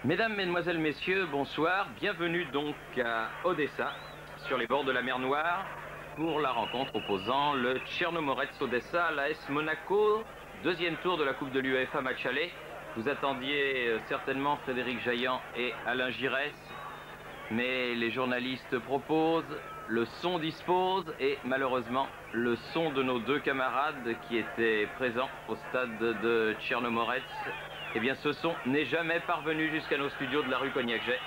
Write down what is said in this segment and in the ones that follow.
Mesdames, Mesdemoiselles, Messieurs, bonsoir. Bienvenue donc à Odessa, sur les bords de la mer Noire, pour la rencontre opposant le Tchernomorets Odessa à l'AS Monaco. Deuxième tour de la Coupe de l'UEFA match aller. Vous attendiez certainement Frédéric Jaillant et Alain Giresse, mais les journalistes proposent, le son dispose et malheureusement le son de nos deux camarades qui étaient présents au stade de Tchernomorets, eh bien ce son n'est jamais parvenu jusqu'à nos studios de la rue Cognac-Jay.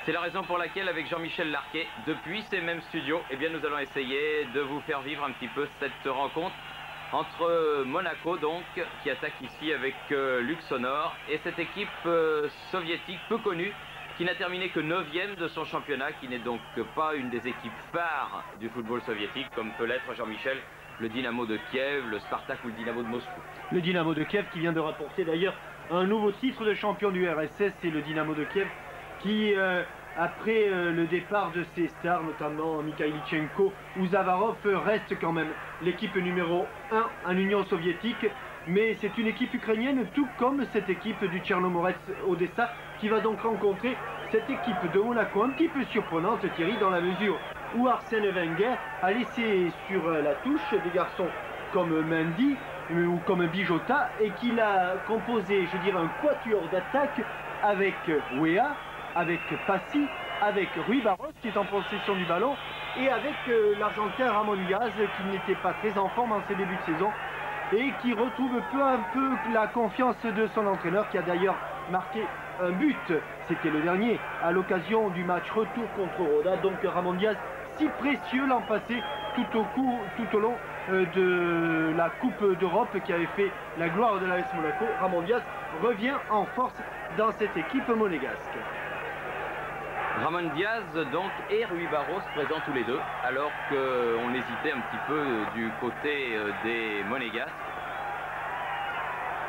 C'est la raison pour laquelle avec Jean-Michel Larquet, depuis ces mêmes studios, eh bien nous allons essayer de vous faire vivre un petit peu cette rencontre entre Monaco donc, qui attaque ici avec Luxonor, et cette équipe soviétique peu connue, qui n'a terminé que 9e de son championnat, qui n'est donc pas une des équipes phares du football soviétique, comme peut l'être Jean-Michel, le Dynamo de Kiev, le Spartak ou le Dynamo de Moscou. Le Dynamo de Kiev qui vient de rapporter d'ailleurs un nouveau titre de champion du RSS, c'est le Dynamo de Kiev qui, après le départ de ses stars, notamment Mikhaïlichenko ou Zavarov, reste quand même l'équipe numéro 1 en Union soviétique. Mais c'est une équipe ukrainienne, tout comme cette équipe du Tchernomorets Odessa, qui va donc rencontrer cette équipe de Monaco, un petit peu surprenante, Thierry, dans la mesure où Arsène Wenger a laissé sur la touche des garçons comme Mendy ou comme Bijota, et qu'il a composé, je dirais, un quatuor d'attaque avec Wea, avec Passy, avec Rui Barros qui est en possession du ballon, et avec l'Argentin Ramon Diaz qui n'était pas très en forme en ses débuts de saison, et qui retrouve peu à peu la confiance de son entraîneur, qui a d'ailleurs marqué un but, c'était le dernier, à l'occasion du match retour contre Roda. Donc Ramon Diaz, si précieux l'an passé, tout au long de la Coupe d'Europe qui avait fait la gloire de l'AS Monaco, Ramon Diaz revient en force dans cette équipe monégasque. Ramon Diaz donc et Rui Barros présents tous les deux, alors qu'on hésitait un petit peu du côté des Monégasques.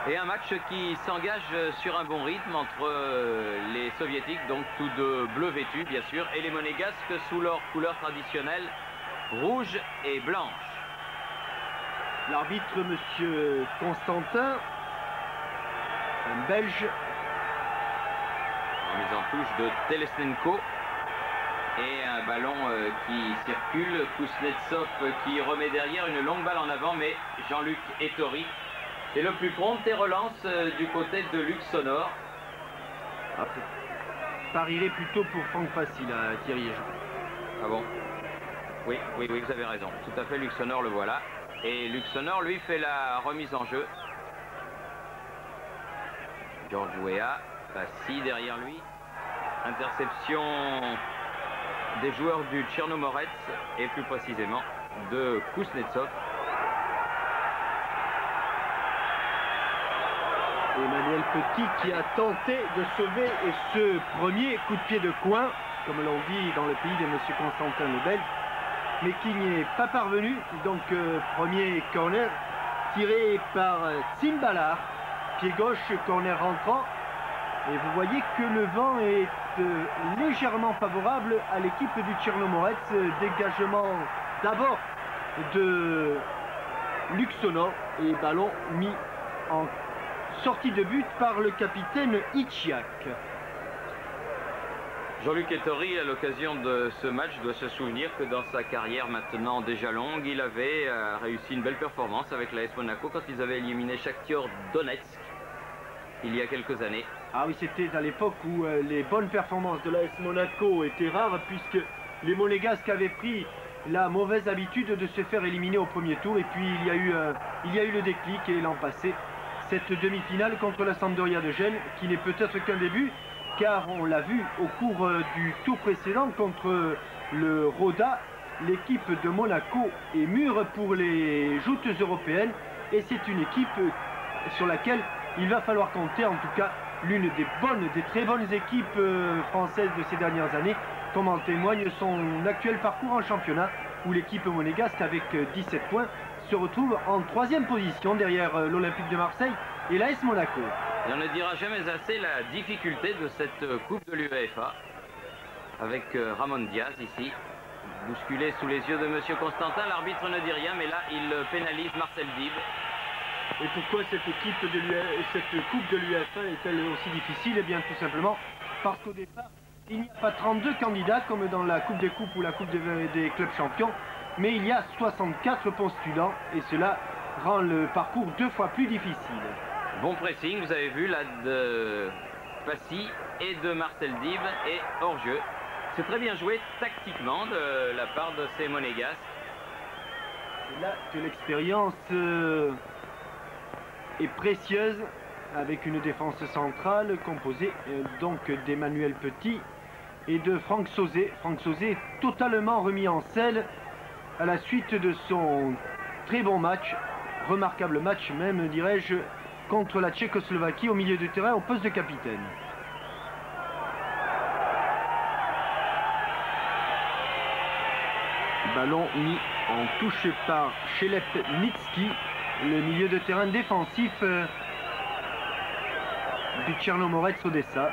Et un match qui s'engage sur un bon rythme entre les Soviétiques, donc tous deux bleus vêtus bien sûr, et les Monégasques sous leur couleur traditionnelle, rouge et blanche. L'arbitre, monsieur Constantin, un Belge. Mise en touche de Telesnenko et un ballon qui circule, Kuznetsov qui remet derrière une longue balle en avant, mais Jean-Luc Ettori est le plus prompt et relance du côté de Luxonor. Parierait plutôt pour Franck Passy là, Thierry. Ah bon? Oui, vous avez raison, tout à fait, Luxonor le voilà, et Luxonor lui fait la remise en jeu. George Weah, Passy derrière lui, interception des joueurs du Tchernomorets et plus précisément de Kuznetsov. Emmanuel Petit qui a tenté de sauver ce premier coup de pied de coin, comme l'on dit dans le pays de monsieur Constantin le Belge, mais qui n'y est pas parvenu. Donc premier corner tiré par Tsimbalar, pied gauche, corner rentrant. Et vous voyez que le vent est légèrement favorable à l'équipe du Tchernomorets. Dégagement d'abord de Luxonor et ballon mis en sortie de but par le capitaine Ichiak. Jean-Luc Ettori, à l'occasion de ce match, doit se souvenir que dans sa carrière maintenant déjà longue, il avait réussi une belle performance avec l'AS Monaco quand ils avaient éliminé Shakhtar Donetsk il y a quelques années. Ah oui, c'était à l'époque où les bonnes performances de l'AS Monaco étaient rares, puisque les Monégasques avaient pris la mauvaise habitude de se faire éliminer au premier tour, et puis il y a eu le déclic, et l'an passé, cette demi-finale contre la Sampdoria de Gênes, qui n'est peut-être qu'un début, car on l'a vu au cours du tour précédent contre le Roda, l'équipe de Monaco est mûre pour les joutes européennes, et c'est une équipe sur laquelle il va falloir compter, en tout cas l'une des très bonnes équipes françaises de ces dernières années, comme en témoigne son actuel parcours en championnat, où l'équipe monégasque, avec 17 points, se retrouve en 3e position derrière l'Olympique de Marseille et l'AS Monaco. Et on ne dira jamais assez la difficulté de cette Coupe de l'UEFA, avec Ramon Diaz ici, bousculé sous les yeux de monsieur Constantin. L'arbitre ne dit rien, mais là il pénalise Marcel Dib. Et pourquoi cette coupe de l'UEFA est-elle aussi difficile? Eh bien tout simplement parce qu'au départ, il n'y a pas 32 candidats comme dans la Coupe des Coupes ou la Coupe des clubs champions, mais il y a 64 postulants et cela rend le parcours 2 fois plus difficile. Bon pressing, vous avez vu là de Passy et de Marcel Dib et hors-jeu. C'est très bien joué tactiquement de la part de ces Monégasques. C'est là que l'expérience est précieuse avec une défense centrale composée donc d'Emmanuel Petit et de Franck Sauzet. Franck Sauzet est totalement remis en selle à la suite de son très bon match, remarquable match même dirais-je, contre la Tchécoslovaquie au milieu de terrain au poste de capitaine. Ballon mis en touche par Chelepnitsky, le milieu de terrain défensif du Tchernomorets Odessa.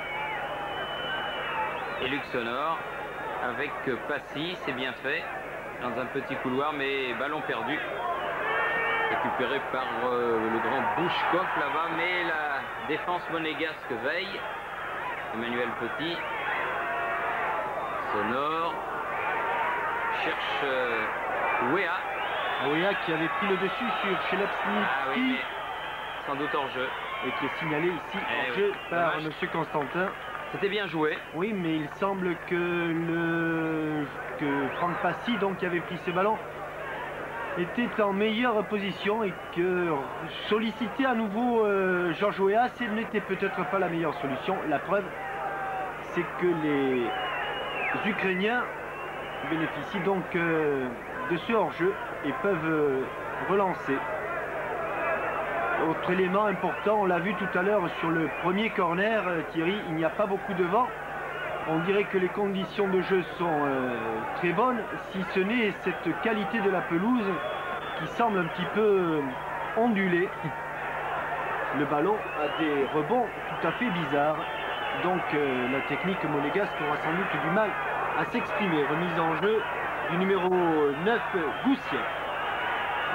Et Luxonor avec Passy, c'est bien fait, dans un petit couloir, mais ballon perdu. Récupéré par le grand Bouchkov là-bas, mais la défense monégasque veille. Emmanuel Petit. Sonore. Cherche Wea. Wea qui avait pris le dessus sur Chelepnitsky. Ah oui, mais sans doute hors jeu. Et qui est signalé ici hors jeu par M. Constantin. C'était bien joué. Oui, mais il semble que Franck Passy, donc, qui avait pris ce ballon, était en meilleure position et que solliciter à nouveau Georges Weah, ce n'était peut-être pas la meilleure solution. La preuve, c'est que les Ukrainiens bénéficient donc de ce hors-jeu et peuvent relancer. Autre élément important, on l'a vu tout à l'heure sur le premier corner, Thierry, il n'y a pas beaucoup de vent. On dirait que les conditions de jeu sont très bonnes, si ce n'est cette qualité de la pelouse qui semble un petit peu ondulée. Le ballon a des rebonds tout à fait bizarres, donc la technique monégasque aura sans doute du mal à s'exprimer. Remise en jeu du numéro 9, Goussier.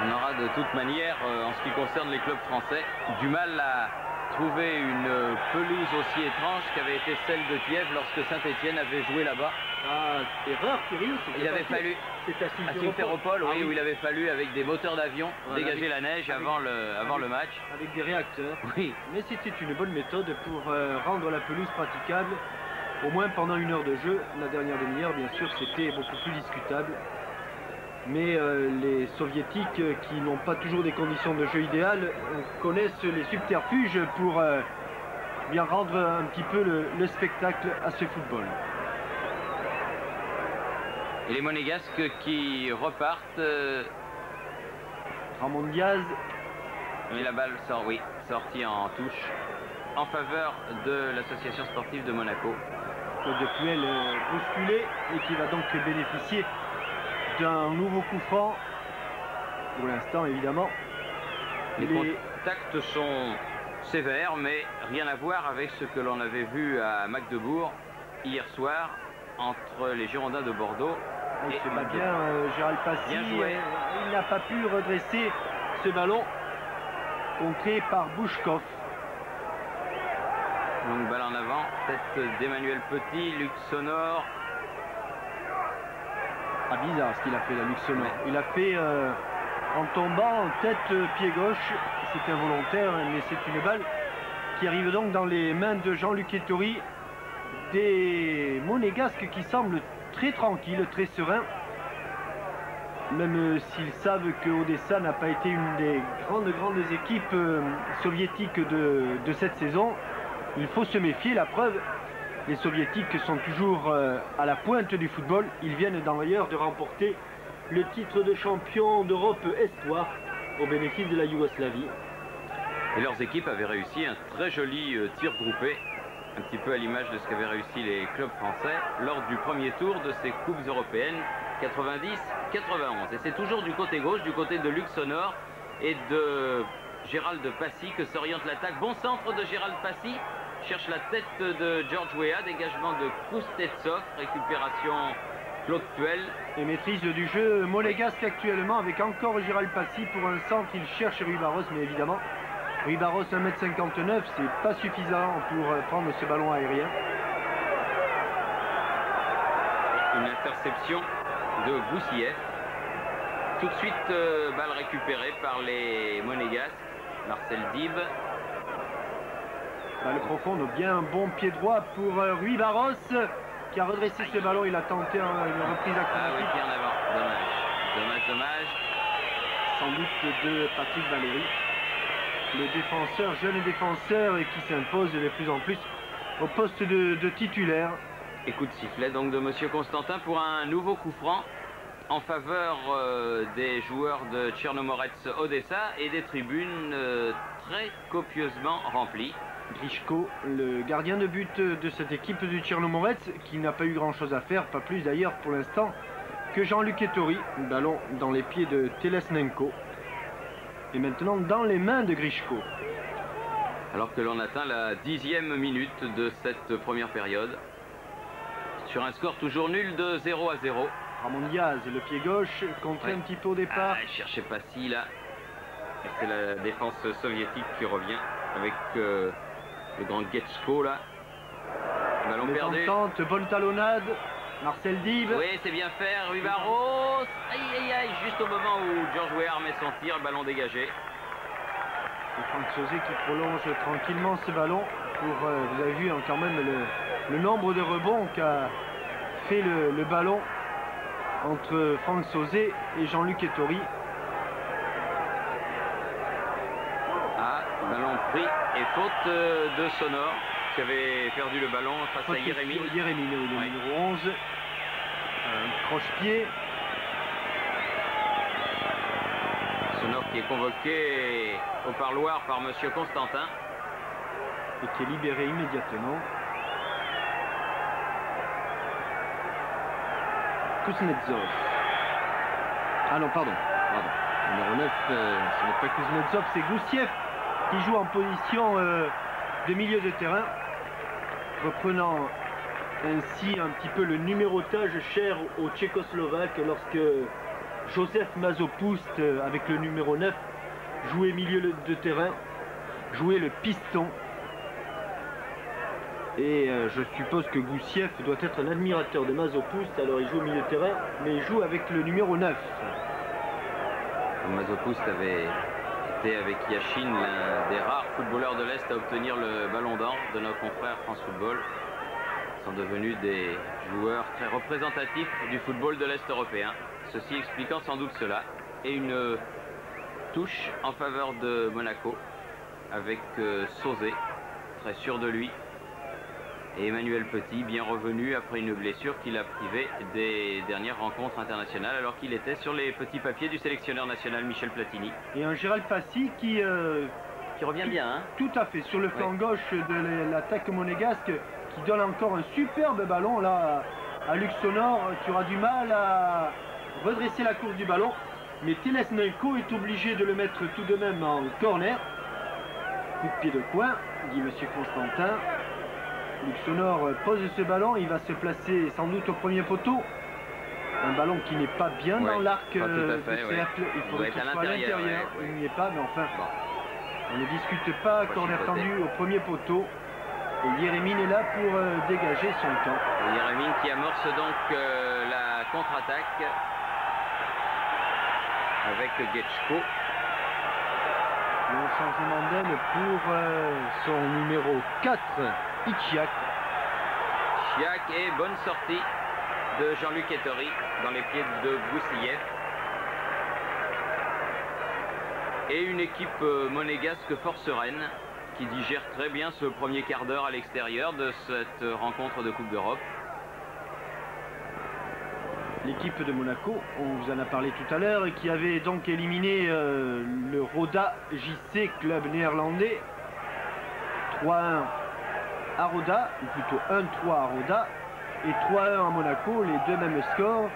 On aura de toute manière, en ce qui concerne les clubs français, du mal à trouver une pelouse aussi étrange qu'avait été celle de Kiev lorsque Saint-Étienne avait joué là-bas. Ah, erreur, Thierry. Il avait fallu, à Simferopol, oui, où il avait fallu, avec des moteurs d'avion, dégager la neige avant le match. Avec des réacteurs. Oui. Mais c'était une bonne méthode pour rendre la pelouse praticable, au moins pendant 1 heure de jeu. La dernière demi-heure, bien sûr, c'était beaucoup plus discutable. Mais les soviétiques qui n'ont pas toujours des conditions de jeu idéales connaissent les subterfuges pour bien rendre un petit peu le spectacle à ce football. Et les Monégasques qui repartent. Ramon Diaz. Et la balle sort, oui, sortie en touche en faveur de l'association sportive de Monaco. De Puel bousculé et qui va donc bénéficier d'un nouveau coup franc pour l'instant évidemment. Les contacts sont sévères mais rien à voir avec ce que l'on avait vu à Magdebourg hier soir entre les Girondins de Bordeaux. C'est pas bien Gérald Passy, il n'a pas pu redresser ce ballon contré par Bouchkov. Donc balle en avant, tête d'Emmanuel Petit, Luxonor. Ah, bizarre ce qu'il a fait la Luxonor. Ouais. Il a fait en tombant en tête pied gauche, c'est involontaire mais c'est une balle qui arrive donc dans les mains de Jean-Luc Ettori, des Monégasques qui semblent très tranquilles, très sereins, même s'ils savent que Odessa n'a pas été une des grandes équipes soviétiques de cette saison. Il faut se méfier, la preuve, les soviétiques sont toujours à la pointe du football. Ils viennent d'ailleurs de remporter le titre de champion d'Europe espoir au bénéfice de la Yougoslavie. Et leurs équipes avaient réussi un très joli tir groupé, un petit peu à l'image de ce qu'avaient réussi les clubs français lors du premier tour de ces coupes européennes 90-91. Et c'est toujours du côté gauche, du côté de Luxonor et de Gérald Passy que s'oriente l'attaque. Bon centre de Gérald Passy, cherche la tête de Georges Weah, dégagement de Koustetsov, récupération Claude Puel. Et maîtrise du jeu monégasque actuellement avec encore Gérald Passy pour un centre. Il cherche Rui Barros, mais évidemment Rui Barros 1m59, c'est pas suffisant pour prendre ce ballon aérien. Une interception de Goussieff. Tout de suite, balle récupérée par les Monégasques. Marcel Dib. Balle profonde, bien un bon pied droit pour Rui Barros qui a redressé ce ballon. Il a tenté une reprise Ah oui, acrobatique. bien en avant. Dommage. Sans doute de Patrick Valéry. Le défenseur, jeune défenseur, et qui s'impose de plus en plus au poste de titulaire. Et coup de sifflet donc de Monsieur Constantin pour un nouveau coup franc en faveur des joueurs de Tchernomorets Odessa et des tribunes très copieusement remplies. Grichko, le gardien de but de cette équipe du Tchernomorets, qui n'a pas eu grand chose à faire, pas plus d'ailleurs pour l'instant que Jean-Luc Ettori. Ballon dans les pieds de Telesnenko. Et maintenant dans les mains de Grichko. Alors que l'on atteint la 10e minute de cette première période. Sur un score toujours nul de 0-0. Ramon Diaz, le pied gauche, contré un petit peu au départ. Ah, il cherchait pas si là. Et c'est la défense soviétique qui revient avec le grand Getchko là. Ballon perdu. Tente, bonne talonnade. Marcel Dib. Oui, c'est bien fait. Rui Barros. Aïe, juste au moment où Georges Weah met son tir, ballon dégagé. Et Franck Sauzé qui prolonge tranquillement ce ballon. Vous avez vu quand même le nombre de rebonds qu'a fait le ballon entre Franck Sauzé et Jean-Luc Ettori. Ah, ballon pris et faute de Sonor qui avait perdu le ballon face à Yeremin. Yeremin, le numéro 11. Un croche-pied. Sonor qui est convoqué au parloir par Monsieur Constantin. Et qui est libéré immédiatement. Kuznetsov. Ah non, pardon. Numéro 9, ce n'est pas Kuznetsov, c'est Goussieff qui joue en position de milieu de terrain, reprenant ainsi un petit peu le numérotage cher aux Tchécoslovaques lorsque Joseph Mazopoust, avec le numéro 9, jouait milieu de terrain, jouait le piston. Et je suppose que Goussieff doit être un admirateur de Mazopoust, alors il joue au milieu de terrain, mais il joue avec le numéro 9. Mazopoust avait été avec Yachine l'un des rares footballeurs de l'Est à obtenir le ballon d'or de nos confrères France Football. Ils sont devenus des joueurs très représentatifs du football de l'Est européen. Ceci expliquant sans doute cela. Et une touche en faveur de Monaco avec Sauzé, très sûr de lui. Et Emmanuel Petit, bien revenu après une blessure qui l'a privé des dernières rencontres internationales alors qu'il était sur les petits papiers du sélectionneur national Michel Platini. Et un Gérald Passy qui revient bien. Hein, tout à fait, sur le flanc gauche de l'attaque monégasque, qui donne encore un superbe ballon là à Luc Sonor, qui aura du mal à redresser la course du ballon. Mais Telesnenko est obligé de le mettre tout de même en corner. Coup de pied de coin, dit Monsieur Constantin. Luc Sonor pose ce ballon, il va se placer sans doute au premier poteau. Un ballon qui n'est pas bien dans l'arc de cercle. Il faudrait qu'il soit à l'intérieur. Il n'y est pas, mais enfin, on ne discute pas. Corner tendu au premier poteau. Et Yeremin est là pour dégager son temps. Yeremin qui amorce donc la contre-attaque avec Getchko. Et un changement d'aile pour son numéro 4. Ichiak. Et bonne sortie de Jean-Luc Ettori dans les pieds de Goussieff. Et une équipe monégasque fort sereine qui digère très bien ce premier quart d'heure à l'extérieur de cette rencontre de Coupe d'Europe. L'équipe de Monaco, on vous en a parlé tout à l'heure, qui avait donc éliminé le Roda JC, club néerlandais. 3-1 à Roda, ou plutôt 1-3 à Roda, et 3-1 à Monaco, les deux mêmes scores,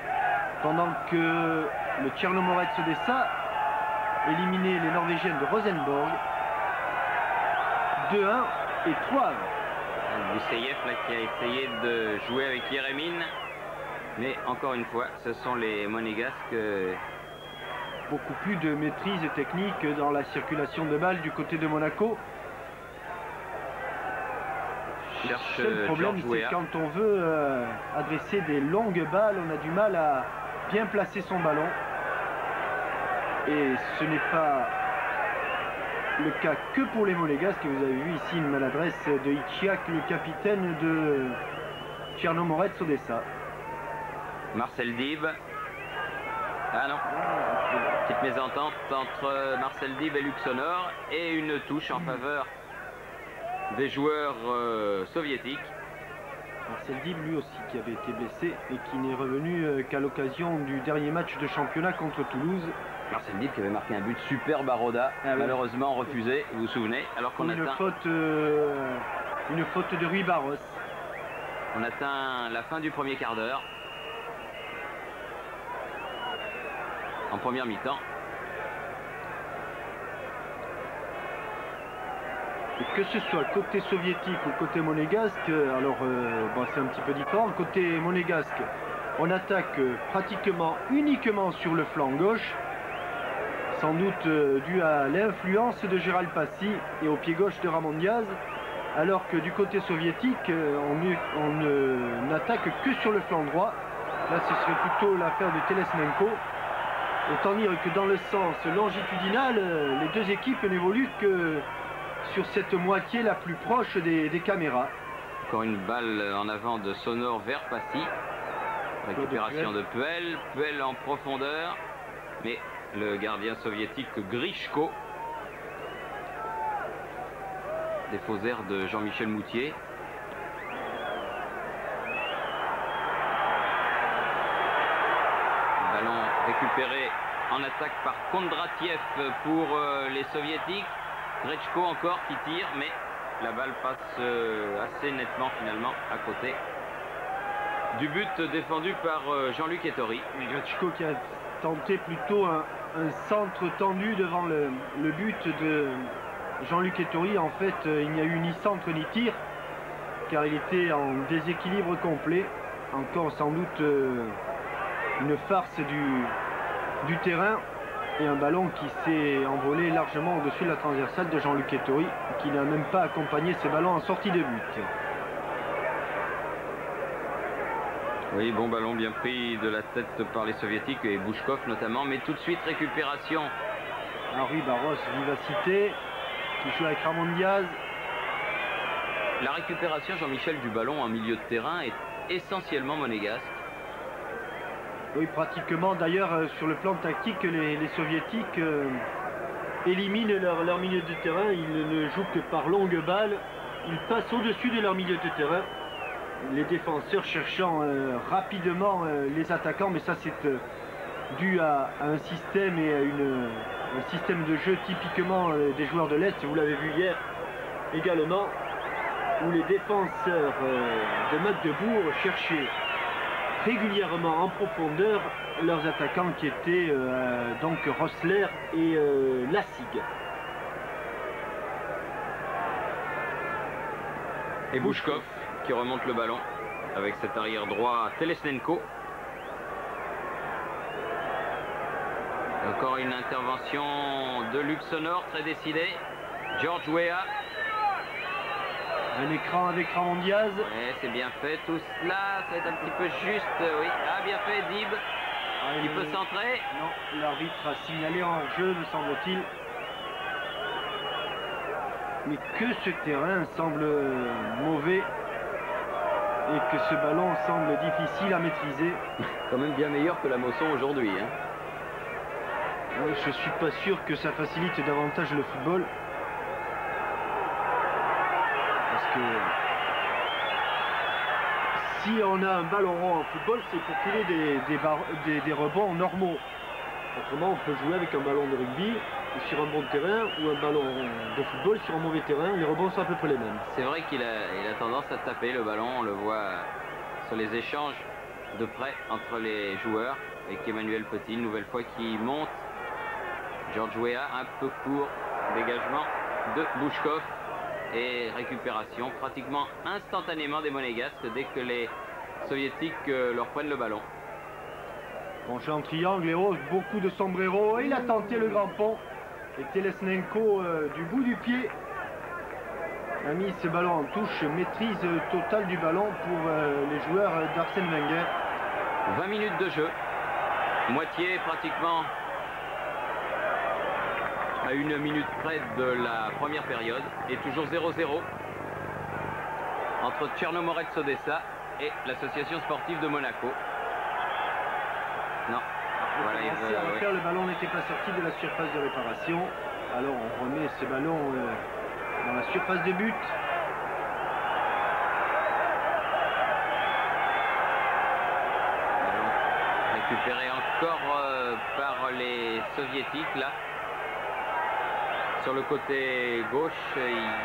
pendant que le Tchernomorets Odessa éliminait les Norvégiennes de Rosenborg, 2-1 et 3-1. Goussieff là qui a essayé de jouer avec Yeremin, mais encore une fois, ce sont les Monégasques beaucoup plus de maîtrise technique dans la circulation de balles du côté de Monaco. Le seul problème, c'est quand on veut adresser des longues balles, on a du mal à bien placer son ballon. Et ce n'est pas le cas que pour les Monégasques. Vous avez vu ici une maladresse de Ichiak, le capitaine de Tchernomorets Odessa. Marcel Dib. Ah non. Petite mésentente entre Marcel Dib et Luxonor. Et une touche en faveur des joueurs soviétiques. Marcel Dib, lui aussi, qui avait été blessé et qui n'est revenu qu'à l'occasion du dernier match de championnat contre Toulouse. Marcel Dib qui avait marqué un but superbe à Roda, malheureusement refusé, vous vous souvenez, alors qu'on atteint... Une faute de Rui Barros. On atteint la fin du premier quart d'heure. En première mi-temps. Et que ce soit côté soviétique ou côté monégasque, alors bon, c'est un petit peu différent. Côté monégasque, on attaque pratiquement uniquement sur le flanc gauche, sans doute dû à l'influence de Gérald Passy et au pied gauche de Ramon Diaz, alors que du côté soviétique, on n'attaque que sur le flanc droit. Là, ce serait plutôt l'affaire de Telesmenko. Autant dire que dans le sens longitudinal, les deux équipes n'évoluent que sur cette moitié la plus proche des caméras. Encore une balle en avant de Sonor vers Passy. Récupération de Puel. Puel en profondeur. Mais le gardien soviétique Grishko. Des faux airs de Jean-Michel Moutier. Ballon récupéré en attaque par Kondratiev pour les soviétiques. Grechko encore qui tire, mais la balle passe assez nettement finalement à côté du but défendu par Jean-Luc Ettori. Grechko qui a tenté plutôt un centre tendu devant le but de Jean-Luc Ettori. En fait, il n'y a eu ni centre ni tir, car il était en déséquilibre complet. Encore sans doute une farce du terrain. Et un ballon qui s'est envolé largement au-dessus de la transversale de Jean-Luc Ettori, qui n'a même pas accompagné ses ballons en sortie de but. Oui, bon ballon bien pris de la tête par les soviétiques et Bouchkov notamment, mais tout de suite récupération. Henri Barros, vivacité, qui joue avec Ramon Diaz. La récupération, Jean-Michel, du ballon en milieu de terrain est essentiellement monégasque. Oui, pratiquement. D'ailleurs, sur le plan tactique, les soviétiques éliminent leur milieu de terrain. Ils ne jouent que par longues balles. Ils passent au-dessus de leur milieu de terrain. Les défenseurs cherchant rapidement les attaquants. Mais ça, c'est dû à un système et à un système de jeu typiquement des joueurs de l'Est. Vous l'avez vu hier également, où les défenseurs de Magdebourg cherchaient régulièrement en profondeur leurs attaquants qui étaient donc Rossler et Lassig. Et Bouchkov qui remonte le ballon avec cet arrière droit Telesmenko. Encore une intervention de Luxonor très décidée. George Weah. Un écran avec Ramon Diaz. Ouais, c'est bien fait. Tout cela, ça va être un petit peu juste. Oui, ah, bien fait, Dib. Il peut centrer. Non, l'arbitre a signalé en jeu, me semble-t-il. Mais que ce terrain semble mauvais et que ce ballon semble difficile à maîtriser. Quand même bien meilleur que la Mosson aujourd'hui. Hein. Je suis pas sûr que ça facilite davantage le football. Parce que si on a un ballon rond en football, c'est pour qu'il ait des rebonds normaux. Autrement, on peut jouer avec un ballon de rugby sur un bon terrain ou un ballon de football sur un mauvais terrain. Les rebonds sont à peu près les mêmes. C'est vrai qu'il a tendance à taper le ballon. On le voit sur les échanges de près entre les joueurs. Avec Emmanuel Petit, une nouvelle fois qui monte. George Weah, un peu court. Dégagement de Bouchkov. Et récupération pratiquement instantanément des Monégasques dès que les Soviétiques leur prennent le ballon. Bon jeu en triangle, et oh, beaucoup de sombrero. Et il a tenté le grand pont. Et Telesnenko du bout du pied a mis ce ballon en touche. Maîtrise totale du ballon pour les joueurs d'Arsène Wenger. 20 minutes de jeu. Moitié pratiquement à 1 minute près de la première période. Et toujours 0-0 entre Tchernomorets Odessa et l'association sportive de Monaco. Non. Voilà, le ballon n'était pas sorti de la surface de réparation. Alors on remet ce ballon dans la surface de but. Ballon récupéré encore par les soviétiques là. Sur le côté gauche,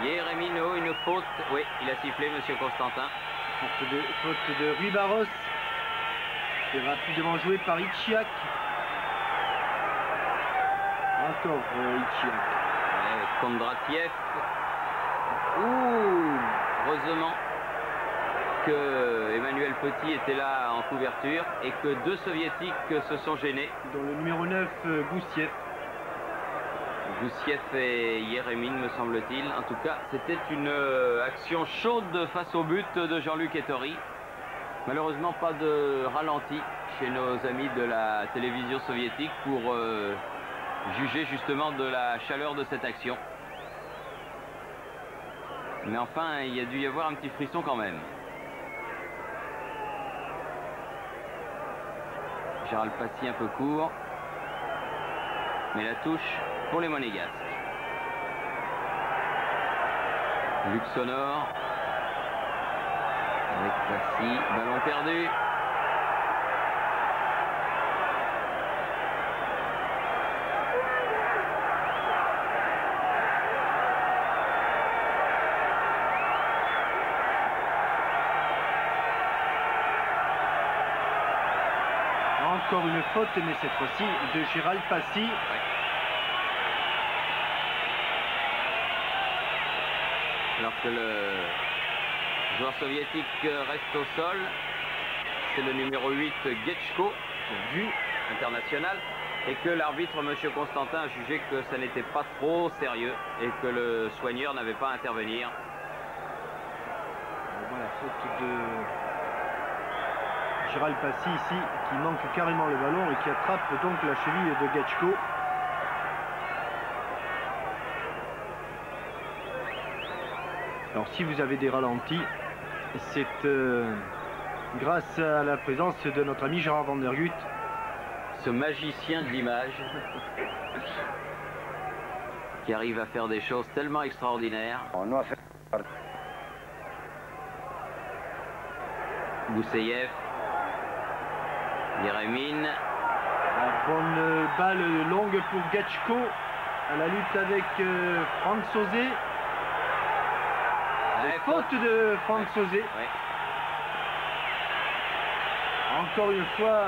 Yeremino, une faute. Oui, il a sifflé, monsieur Constantin. Faute de Rui Barros. C'est rapidement joué par Ichiak. Encore Ichiak. Kondratiev. Ouh, heureusement que Emmanuel Petit était là en couverture et que 2 soviétiques se sont gênés. Dans le numéro 9, Goussiev. Goussiev et Yeremin, me semble-t-il. En tout cas, c'était une action chaude face au but de Jean-Luc Ettori. Malheureusement, pas de ralenti chez nos amis de la télévision soviétique pour juger justement de la chaleur de cette action. Mais enfin, il y a dû y avoir un petit frisson quand même. Gérald Passy un peu court. Mais la touche pour les Monégasques. Luxonor. Avec Passy. Ballon perdu. Encore une faute, mais cette fois-ci de Gérald Passy. Ouais. Alors que le joueur soviétique reste au sol, c'est le numéro 8 Getchko, vu international, et que l'arbitre, M. Constantin, a jugé que ça n'était pas trop sérieux et que le soigneur n'avait pas à intervenir. On voit la faute de Gérald Passy ici, qui manque carrément le ballon et qui attrape donc la cheville de Getchko. Alors si vous avez des ralentis, c'est grâce à la présence de notre ami Gérard Van der Gutt. Ce magicien de l'image qui arrive à faire des choses tellement extraordinaires. Gousseyev, Yeremin. La bonne balle longue pour Getchko à la lutte avec Franck Sauzet. Faute de Franck Sauzet. Ouais. Encore une fois,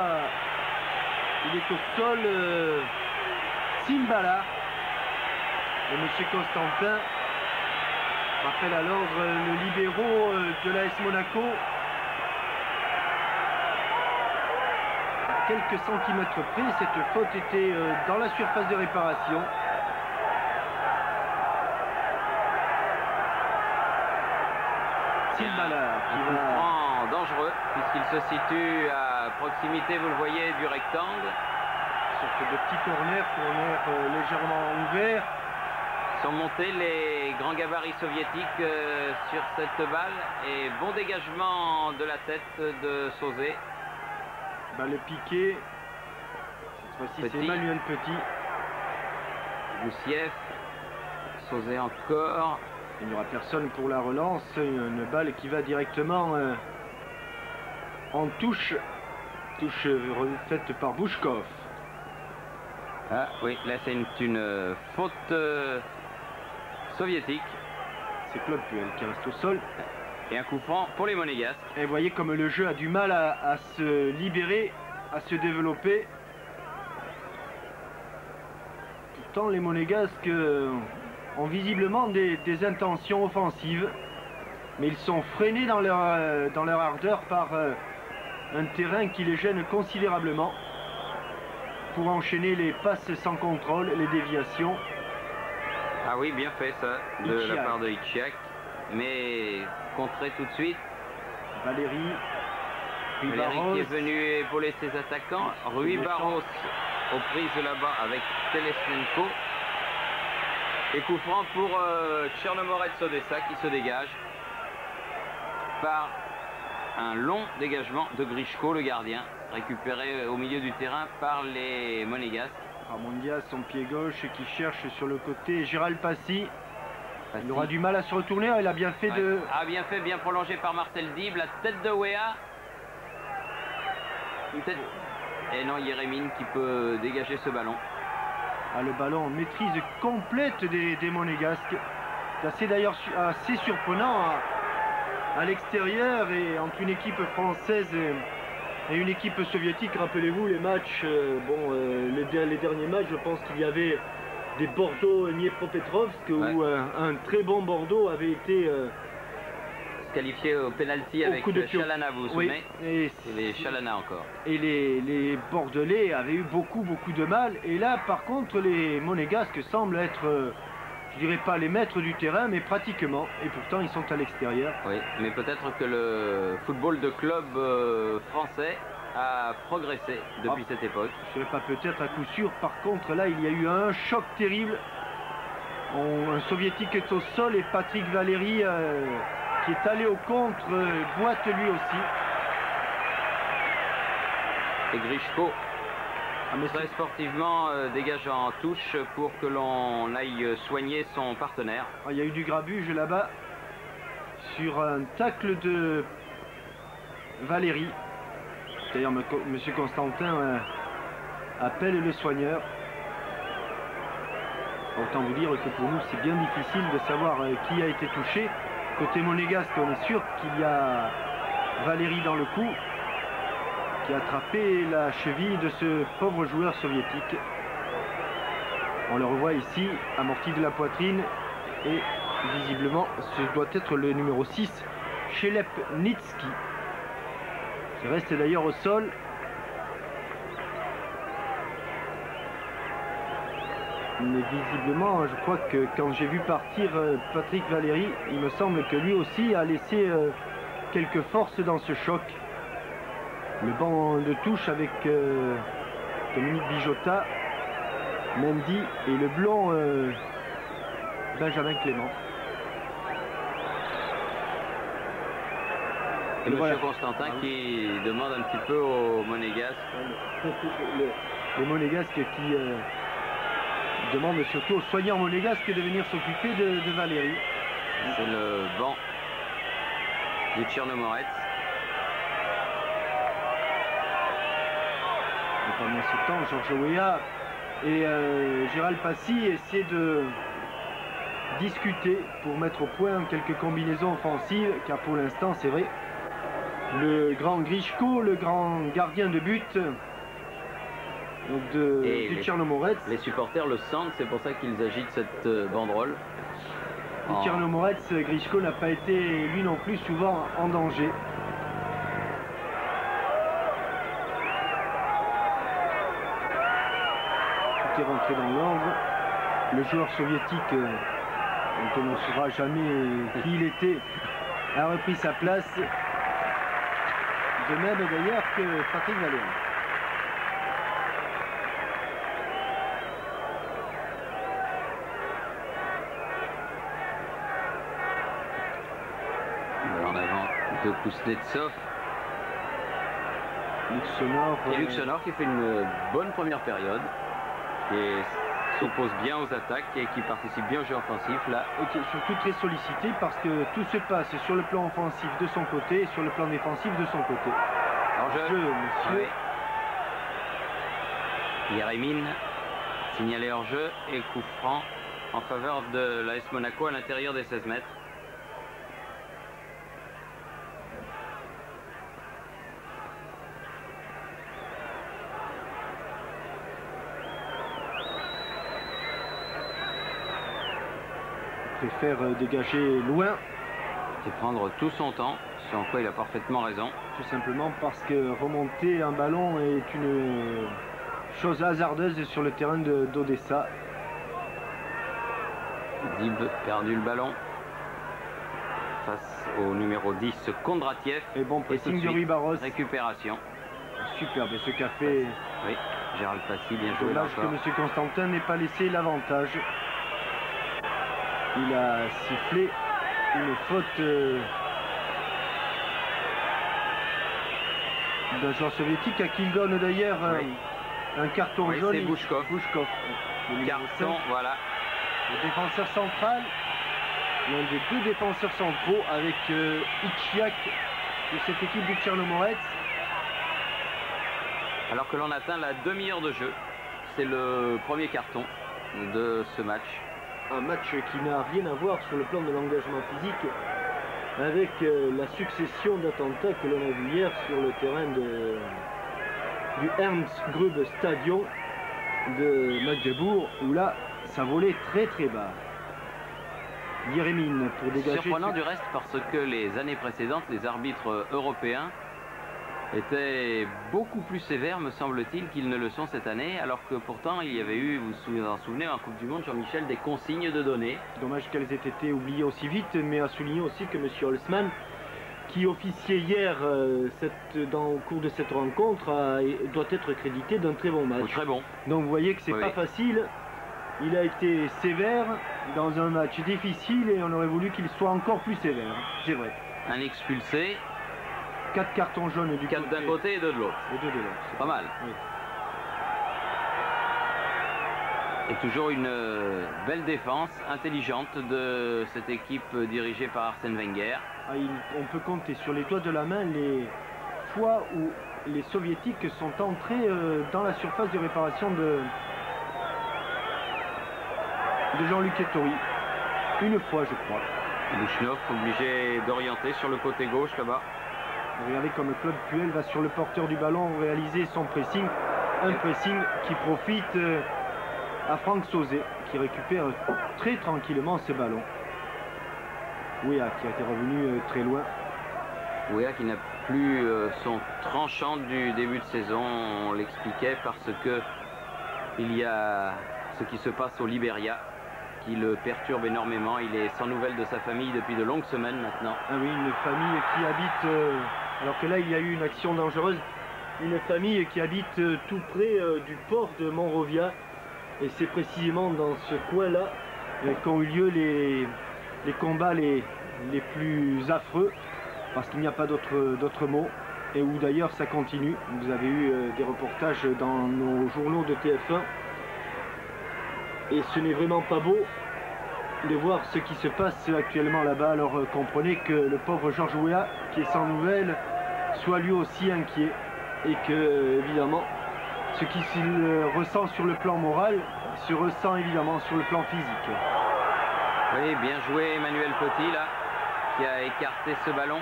il est au sol. Simbala. Et M. Constantin rappelle à l'ordre le libéro de l'AS Monaco. À quelques centimètres près, cette faute était dans la surface de réparation. Simbala qui va... dangereux puisqu'il se situe à proximité, vous le voyez, du rectangle. Sorte de petit corner légèrement ouvert. Sont montés les grands gabarits soviétiques sur cette balle et bon dégagement de la tête de Sauzet. Balle piquée. Cette fois-ci c'est Emmanuel Petit. Goussiev. Sauzet encore. Il n'y aura personne pour la relance. Une balle qui va directement en touche. Touche faite par Bouchkov. Ah oui, là c'est une faute soviétique. C'est Claude Puel qui reste au sol. Et un coup franc pour les Monégasques. Et vous voyez comme le jeu a du mal à se libérer, à se développer. Pourtant les Monégasques ont visiblement des intentions offensives. Mais ils sont freinés dans leur ardeur par un terrain qui les gêne considérablement. pour enchaîner les passes sans contrôle, les déviations. Ah oui, bien fait ça, de Ichiak. la part de Ichiak. Mais contré tout de suite. Valérie. Rui Valérie Barros. qui est venu épauler ses attaquants. Rui Barros aux prises là-bas avec Telesmenko. Et coup franc pour Chernomorets Odessa qui se dégage par un long dégagement de Grichko, le gardien, récupéré au milieu du terrain par les Monégasques. Ramondia, son pied gauche qui cherche sur le côté. Gérald Passy. Il aura du mal à se retourner. Il a bien fait de... Ah, bien fait, bien prolongé par Marcel Dib. La tête de Wea. Et non, Yérémine qui peut dégager ce ballon. Ah, le ballon en maîtrise complète des Monégasques. C'est d'ailleurs assez surprenant à l'extérieur et entre une équipe française et une équipe soviétique. Rappelez-vous les matchs, les derniers matchs, je pense qu'il y avait des Bordeaux-Dniepropetrovsk où un très bon Bordeaux avait été qualifié au pénalty avec Chalana, vous vous souvenez? Et les Chalana encore. Et les Bordelais avaient eu beaucoup de mal. Et là, par contre, les Monégasques semblent être, je dirais pas les maîtres du terrain, mais pratiquement. Et pourtant, ils sont à l'extérieur. Oui, mais peut-être que le football de club français a progressé depuis cette époque. Je ne dirais pas peut-être à coup sûr. Par contre, là, il y a eu un choc terrible. Un soviétique est au sol et Patrick Valéry qui est allé au contre, boite lui aussi. Et Grichko, très sportivement, dégage en touche pour que l'on aille soigner son partenaire. Il y a eu du grabuge là-bas sur un tacle de Valéry. D'ailleurs, monsieur Constantin appelle le soigneur. Autant vous dire que pour nous, c'est bien difficile de savoir qui a été touché. Côté monégasque, on est sûr qu'il y a Valéry dans le coup qui a attrapé la cheville de ce pauvre joueur soviétique. On le revoit ici, amorti de la poitrine et visiblement ce doit être le numéro 6, Chelepnitsky. Il reste d'ailleurs au sol. Mais visiblement, je crois que quand j'ai vu partir Patrick Valéry, il me semble que lui aussi a laissé quelques forces dans ce choc. Le banc de touche avec Dominique Bijota, Mendy et le blond Benjamin Clément. Et monsieur Constantin qui demande un petit peu aux Monégasques. Les Monégasques qui demandent surtout aux soignants monégasques de venir s'occuper de Valéry. C'est le banc du Chernomorets. Pendant ce temps, Georges Weah et Gérald Passy essaient de discuter pour mettre au point quelques combinaisons offensives, car pour l'instant, c'est vrai, le grand Grichko, le grand gardien de but du Chernomorets. Les supporters le sentent, c'est pour ça qu'ils agitent cette banderole. Le Chernomorets, Grichko n'a pas été lui non plus souvent en danger. Tout est rentré dans l'ordre. Le joueur soviétique, dont on ne saura jamais qui il était, a repris sa place. De même d'ailleurs que Patrick Valéry. En avant de Kuznetsov. Luxonor qui fait une bonne première période, qui s'oppose bien aux attaques et qui participe bien au jeu offensif là. Et qui est surtout très sollicité parce que tout se passe sur le plan offensif de son côté et sur le plan défensif de son côté. Hors-jeu, monsieur. Yérémine signalé hors-jeu et coup franc en faveur de l'AS Monaco à l'intérieur des 16 mètres. Préfère dégager loin. Et prendre tout son temps, ce en quoi il a parfaitement raison. Tout simplement parce que remonter un ballon est chose hasardeuse sur le terrain d'Odessa. Dib perdu le ballon face au numéro 10 Kondratiev. Et bon pressing de Rui Barros. Récupération. Superbe ce qu'a fait. Oui, Gérald Passy, bien joué. Dommage que M. Constantin n'ait pas laissé l'avantage. Il a sifflé une faute d'un joueur soviétique à qui il donne d'ailleurs un carton jaune. C'est Bouchkov. Carton, voilà. Le défenseur central, l'un des deux défenseurs centraux avec Ichiak de cette équipe du Tchernomorets. Alors que l'on atteint la demi-heure de jeu, c'est le premier carton de ce match. Un match qui n'a rien à voir sur le plan de l'engagement physique avec la succession d'attentats que l'on a vu hier sur le terrain du Ernst Grube Stadion de Magdebourg, où là, ça volait très très bas. Yeremin pour dégager... Surprenant du reste parce que les années précédentes, les arbitres européens étaient beaucoup plus sévères, me semble-t-il, qu'ils ne le sont cette année, alors que pourtant il y avait eu, vous vous en souvenez, en Coupe du Monde, Jean-Michel, des consignes de données. Dommage qu'elles aient été oubliées aussi vite, mais à souligner aussi que M. Holzmann, qui officiait hier au cours de cette rencontre, doit être crédité d'un très bon match. Très bon. Donc vous voyez que c'est pas facile. Il a été sévère dans un match difficile et on aurait voulu qu'il soit encore plus sévère. C'est vrai. Un expulsé. 4 cartons jaunes du 4 d'un côté et 2 de l'autre. Et 2 de l'autre. C'est pas mal. Oui. Et toujours une belle défense intelligente de cette équipe dirigée par Arsène Wenger. On peut compter sur les doigts de la main les fois où les soviétiques sont entrés dans la surface de réparation de Jean-Luc Ettori. Une fois, je crois. Bouchnov obligé d'orienter sur le côté gauche là-bas. Regardez comme Claude Puel va sur le porteur du ballon réaliser son pressing. Un pressing qui profite à Franck Sauzet qui récupère très tranquillement ce ballon. Ouéa qui a été revenu très loin. Ouéa qui n'a plus son tranchant du début de saison, on l'expliquait, parce que il y a ce qui se passe au Libéria qui le perturbe énormément. Il est sans nouvelles de sa famille depuis de longues semaines maintenant. Ah oui, une famille qui habite, alors que là il y a eu une action dangereuse, une famille qui habite tout près du port de Monrovia, et c'est précisément dans ce coin-là qu'ont eu lieu les combats les plus affreux, parce qu'il n'y a pas d'autres mots, et où d'ailleurs ça continue. Vous avez eu des reportages dans nos journaux de TF1, et ce n'est vraiment pas beau de voir ce qui se passe actuellement là-bas. Alors comprenez que le pauvre Georges Ouéa, qui est sans nouvelles, soit lui aussi inquiet, et que évidemment ce qui se ressent sur le plan moral se ressent évidemment sur le plan physique. Oui, bien joué Emmanuel Petit là, qui a écarté ce ballon.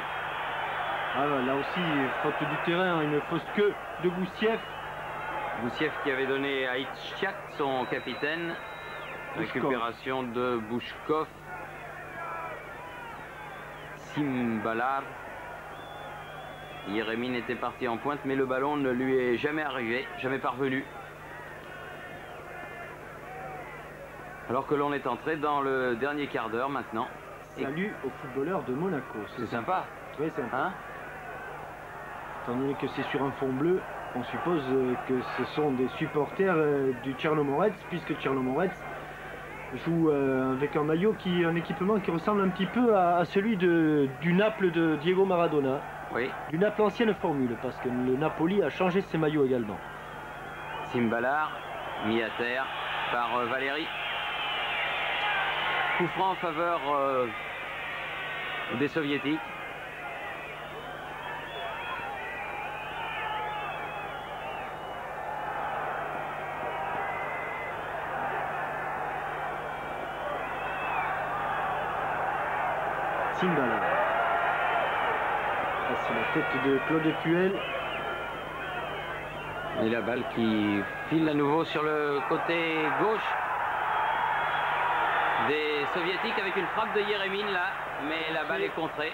Ah, là aussi, faute du terrain, une fausse queue de Goussiev. Goussiev qui avait donné à Ichiak, son capitaine. Récupération de Bouchkov. Simbalar. Yeremin était parti en pointe, mais le ballon ne lui est jamais arrivé, jamais parvenu. Alors que l'on est entré dans le dernier quart d'heure maintenant. Salut aux footballeurs de Monaco. C'est sympa. Très sympa. Hein? Étant donné que c'est sur un fond bleu, on suppose que ce sont des supporters du Tchernomorets, puisque Tchernomorets joue avec un maillot un équipement qui ressemble un petit peu à celui du Naples de Diego Maradona. Oui. Du Naples ancienne formule, parce que le Napoli a changé ses maillots également. Simbalar, mis à terre par Valéry. Coup franc en faveur des Soviétiques. Simbalar. C'est la tête de Claude Puel. Et la balle qui file à nouveau sur le côté gauche des Soviétiques avec une frappe de Yeremin là, mais la balle est contrée.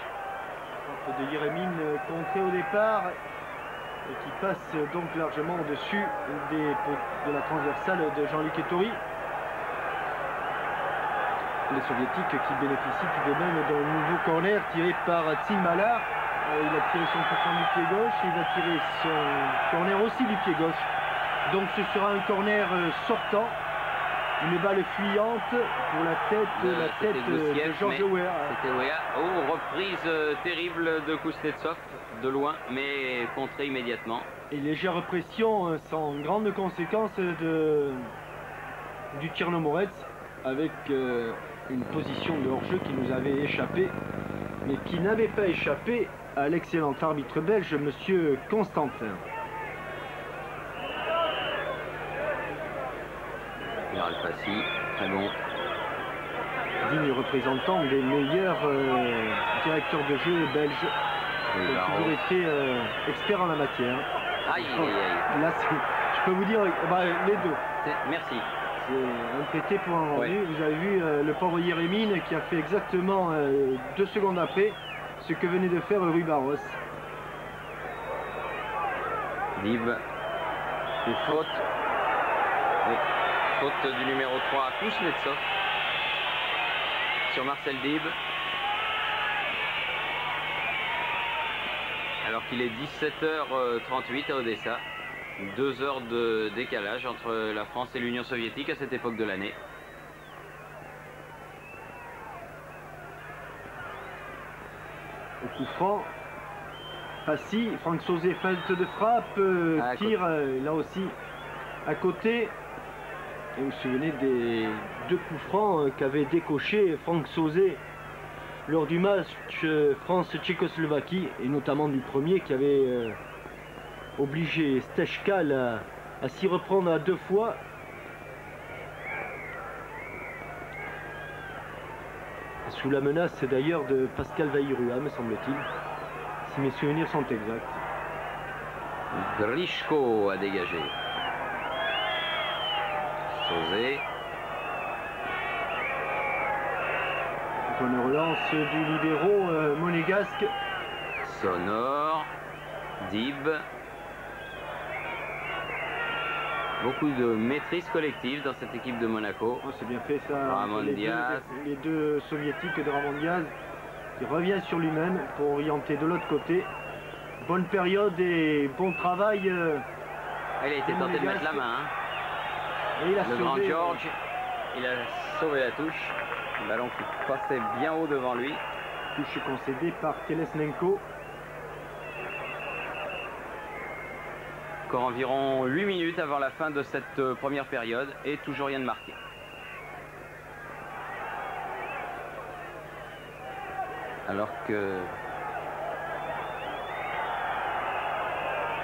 Frappe de Yeremin contrée au départ. et qui passe donc largement au-dessus de la transversale de Jean-Luc Ettori. Les soviétiques qui bénéficient tout de même d'un nouveau corner tiré par Tsinmalar. Il a tiré son coup franc du pied gauche et il va tirer son corner aussi du pied gauche. Donc ce sera un corner sortant. Une balle fuyante pour la tête de Georges Weah. C'était Weah. Oh, reprise terrible de Kuznetsov de loin, mais contrée immédiatement. Et légère pression sans grande conséquence du Tchernomorets, avec une position de hors-jeu qui nous avait échappé, mais qui n'avait pas échappé à l'excellent arbitre belge, monsieur Constantin. Alpassi, très bon. Digne représentant des meilleurs directeurs de jeu belges. Il a toujours été expert en la matière. Aïe, aïe, aïe. Là, je peux vous dire, les deux. Merci. C'est un traité pour un rendu. Ouais. Vous avez vu le pauvre Yérémine qui a fait exactement 2 secondes après ce que venait de faire Rui Barros. Dib. Une faute. Oui. Faute du numéro 3 Kuznetsov sur Marcel Dib. Alors qu'il est 17h38 à Odessa. 2 heures de décalage entre la France et l'Union soviétique à cette époque de l'année. Au coup franc, Passy, Franck Sauzet, feinte de frappe, tire là aussi à côté. Et vous vous souvenez des 2 coups francs qu'avait décoché Franck Sauzet lors du match France-Tchécoslovaquie, et notamment du premier qui avait obligé Stechkal à s'y reprendre à 2 fois. Sous la menace d'ailleurs de Pascal Vairua, me semble-t-il, si mes souvenirs sont exacts. Grishko a dégagé. Sauzet. Bonne relance du libéro monégasque. Sonore. Dib. Beaucoup de maîtrise collective dans cette équipe de Monaco. Oh, c'est bien fait ça. Ramon Diaz. Les deux soviétiques de Ramon Diaz qui revient sur lui-même pour orienter de l'autre côté. Bonne période et bon travail. Il a été tenté de mettre la main. Hein. Et il a le sauvé, grand George, il a sauvé la touche. Un ballon qui passait bien haut devant lui. Touche concédée par Telesnenko. Encore environ 8 minutes avant la fin de cette première période et toujours rien de marqué. Alors que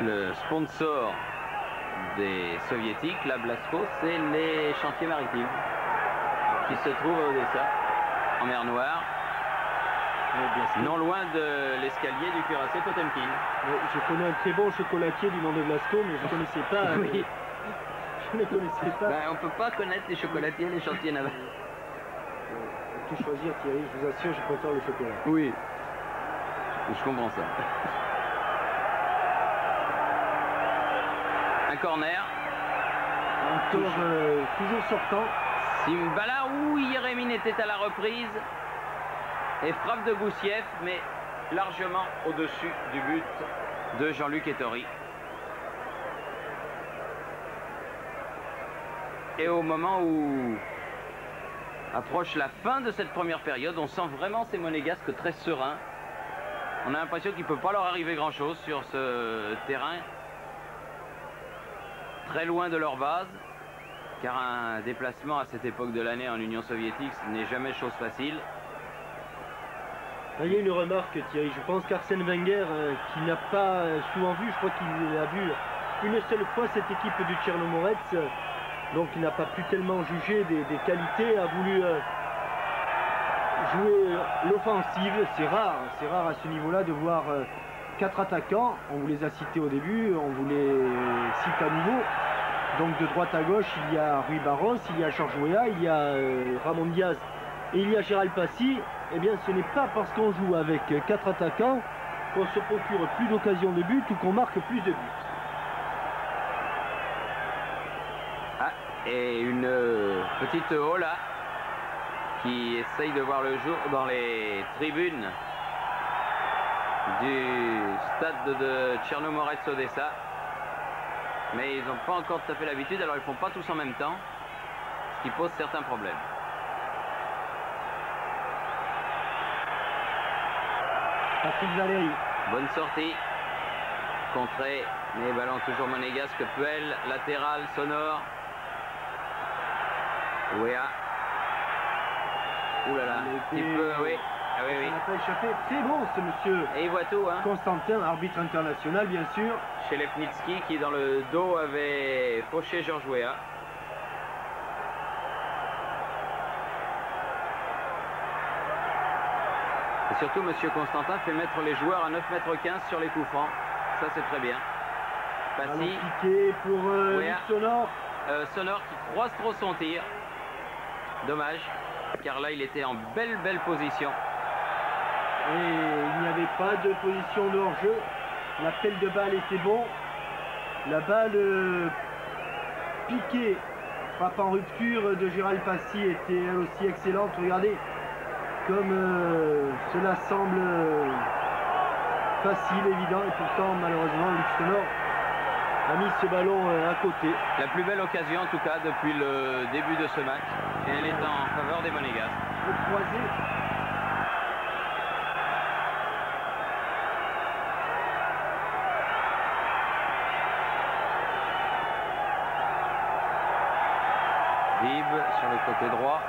le sponsor des soviétiques, la Blasco, c'est les chantiers maritimes qui se trouvent à Odessa, en mer Noire, non loin de l'escalier du cuirassé Potemkin. Je connais un très bon chocolatier du nom de Blasco, mais je ne connaissais pas. Oui. Je ne connaissais pas. Ben, on ne peut pas connaître les chocolatiers et les chantiers navals. Tout choisir, Thierry, je vous assure, je préfère le chocolat. Oui, je comprends ça. Un corner. Encore toujours sortant. Simbala, où Yérémine était à la reprise. Et frappe de Goussiev, mais largement au-dessus du but de Jean-Luc Ettori. Et au moment où approche la fin de cette première période, on sent vraiment ces Monégasques très sereins. On a l'impression qu'il ne peut pas leur arriver grand-chose sur ce terrain. Très loin de leur base, car un déplacement à cette époque de l'année en Union soviétique n'est jamais chose facile. Il y a une remarque, Thierry. Je pense qu'Arsène Wenger, qui n'a pas souvent vu, je crois qu'il a vu une seule fois cette équipe du Tchernomorets, donc il n'a pas pu tellement juger des qualités, a voulu jouer l'offensive. C'est rare à ce niveau-là de voir 4 attaquants. On vous les a cités au début, on vous les cite à nouveau. Donc de droite à gauche, il y a Rui Barros, il y a Georges Weah, il y a Ramon Diaz et il y a Gérald Passy. Eh bien, ce n'est pas parce qu'on joue avec 4 attaquants qu'on se procure plus d'occasions de but ou qu'on marque plus de buts. Ah, et une petite Ola qui essaye de voir le jour dans les tribunes du stade de Tchernomorets Odessa. Mais ils n'ont pas encore tout à fait l'habitude, alors ils ne font pas tous en même temps, ce qui pose certains problèmes. Patrick Valéry. Bonne sortie. Contrée, mais ballon toujours monégasque. Puel, latéral, sonore. Ouéa. Ouh là là, un petit peu, oui. Ah oui, oui. Il n'a pas échappé. Très bon ce monsieur. Et il voit tout, hein. Constantin, arbitre international, bien sûr. Chez Lepnitsky, qui dans le dos avait fauché Georges Ouéa. Et surtout, monsieur Constantin fait mettre les joueurs à 9,15 m sur les coups francs. Ça, c'est très bien. Passy. Piqué pour Sonore. Sonore qui croise trop son tir. Dommage, car là, il était en belle position. Et il n'y avait pas de position de hors-jeu. L'appel de balle était bon. La balle piquée, frappe en rupture de Gérald Passy était elle aussi excellente. Regardez comme cela semble facile, évident, et pourtant malheureusement Luc Sonore a mis ce ballon à côté. La plus belle occasion en tout cas depuis le début de ce match, et elle est en faveur des Monégasques. Le croisé. Dib sur le côté droit,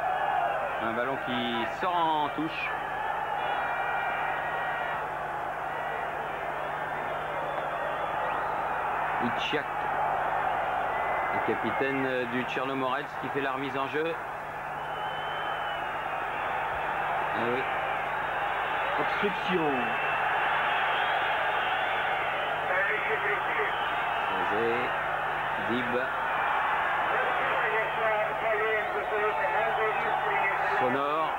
un ballon qui sort en touche. Itchiak, le capitaine du Tchernomorets qui fait la remise en jeu. Ah oui. Obstruction. Dib. Sonore.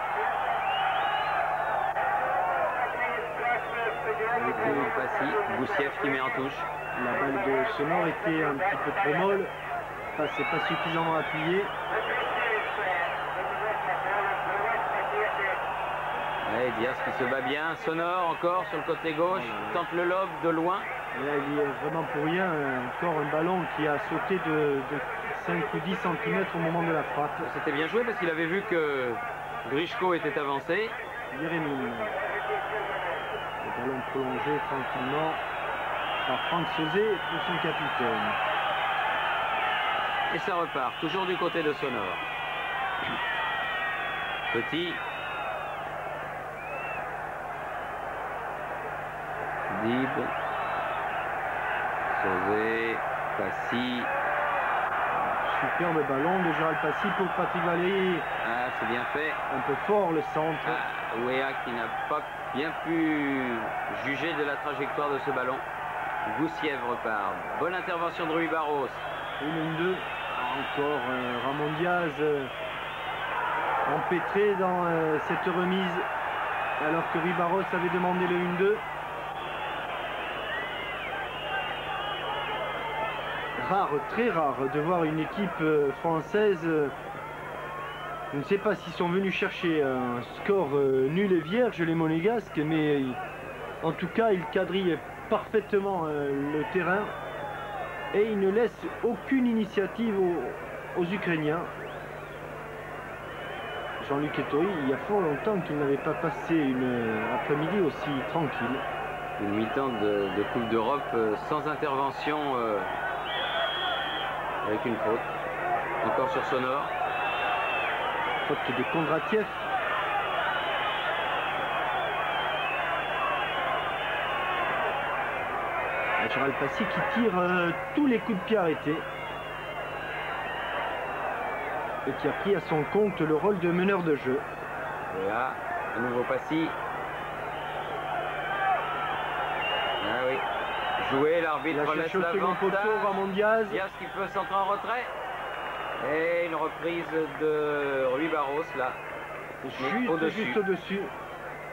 Passy. Goussiev qui met en touche. La balle de Sonore était un petit peu trop molle. Enfin, c'est pas suffisamment appuyé. Ouais, Diaz qui se bat bien. Sonore encore sur le côté gauche. Tente le lob de loin. Et là, il y est vraiment pour rien. Encore un ballon qui a sauté de 5 ou 10 cm au moment de la frappe. C'était bien joué parce qu'il avait vu que Grichko était avancé. Jérémy. Le ballon prolongé tranquillement par Franck Sauzet pour son capitaine. Et ça repart, toujours du côté de Sonore. Petit. Dib. Sauzet. Passy. Superbe ballon de Gérald Passy pour Patrick Valéry. Ah, c'est bien fait. Un peu fort le centre. Ah, Ouéa qui n'a pas bien pu juger de la trajectoire de ce ballon. Goussiev repart. Bonne intervention de Rui Barros. Une 1-2. Encore Ramon Diaz empêtré dans cette remise alors que Rui Barros avait demandé le 1-2. Rare, très rare de voir une équipe française. Je ne sais pas s'ils sont venus chercher un score nul et vierge les Monégasques, mais en tout cas ils quadrillent parfaitement le terrain et ils ne laissent aucune initiative aux Ukrainiens. Jean-Luc Ettori, il y a fort longtemps qu'il n'avait pas passé une après-midi aussi tranquille. Une mi-temps de Coupe d'Europe sans intervention avec une faute. Encore sur Sonore. Faute de Kondratiev. Gérald Passy qui tire tous les coups de pied arrêtés et qui a pris à son compte le rôle de meneur de jeu. Et là, à nouveau Passy. Ah oui. Joué, l'arbitre laisse l'avantage. Ramon Diaz. Diaz qui peut s'entrer en retrait. Et une reprise de Rui Barros là. Juste au-dessus.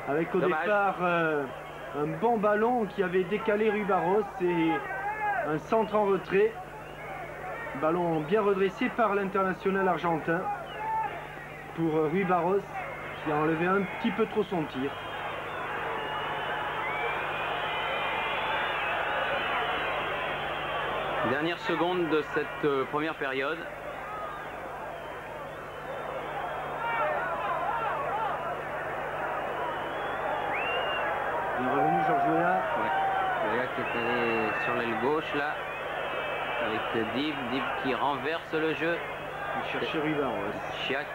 Avec au Dommage. départ un bon ballon qui avait décalé Rui Barros et un centre en retrait. Ballon bien redressé par l'international argentin pour Rui Barros qui a enlevé un petit peu trop son tir. Dernière seconde de cette première période. Il est revenu Georges Weah. Ouais. Weah qui est allé sur l'aile gauche là. Avec Dib qui renverse le jeu. Il cherchait Rui Barros. Chiak.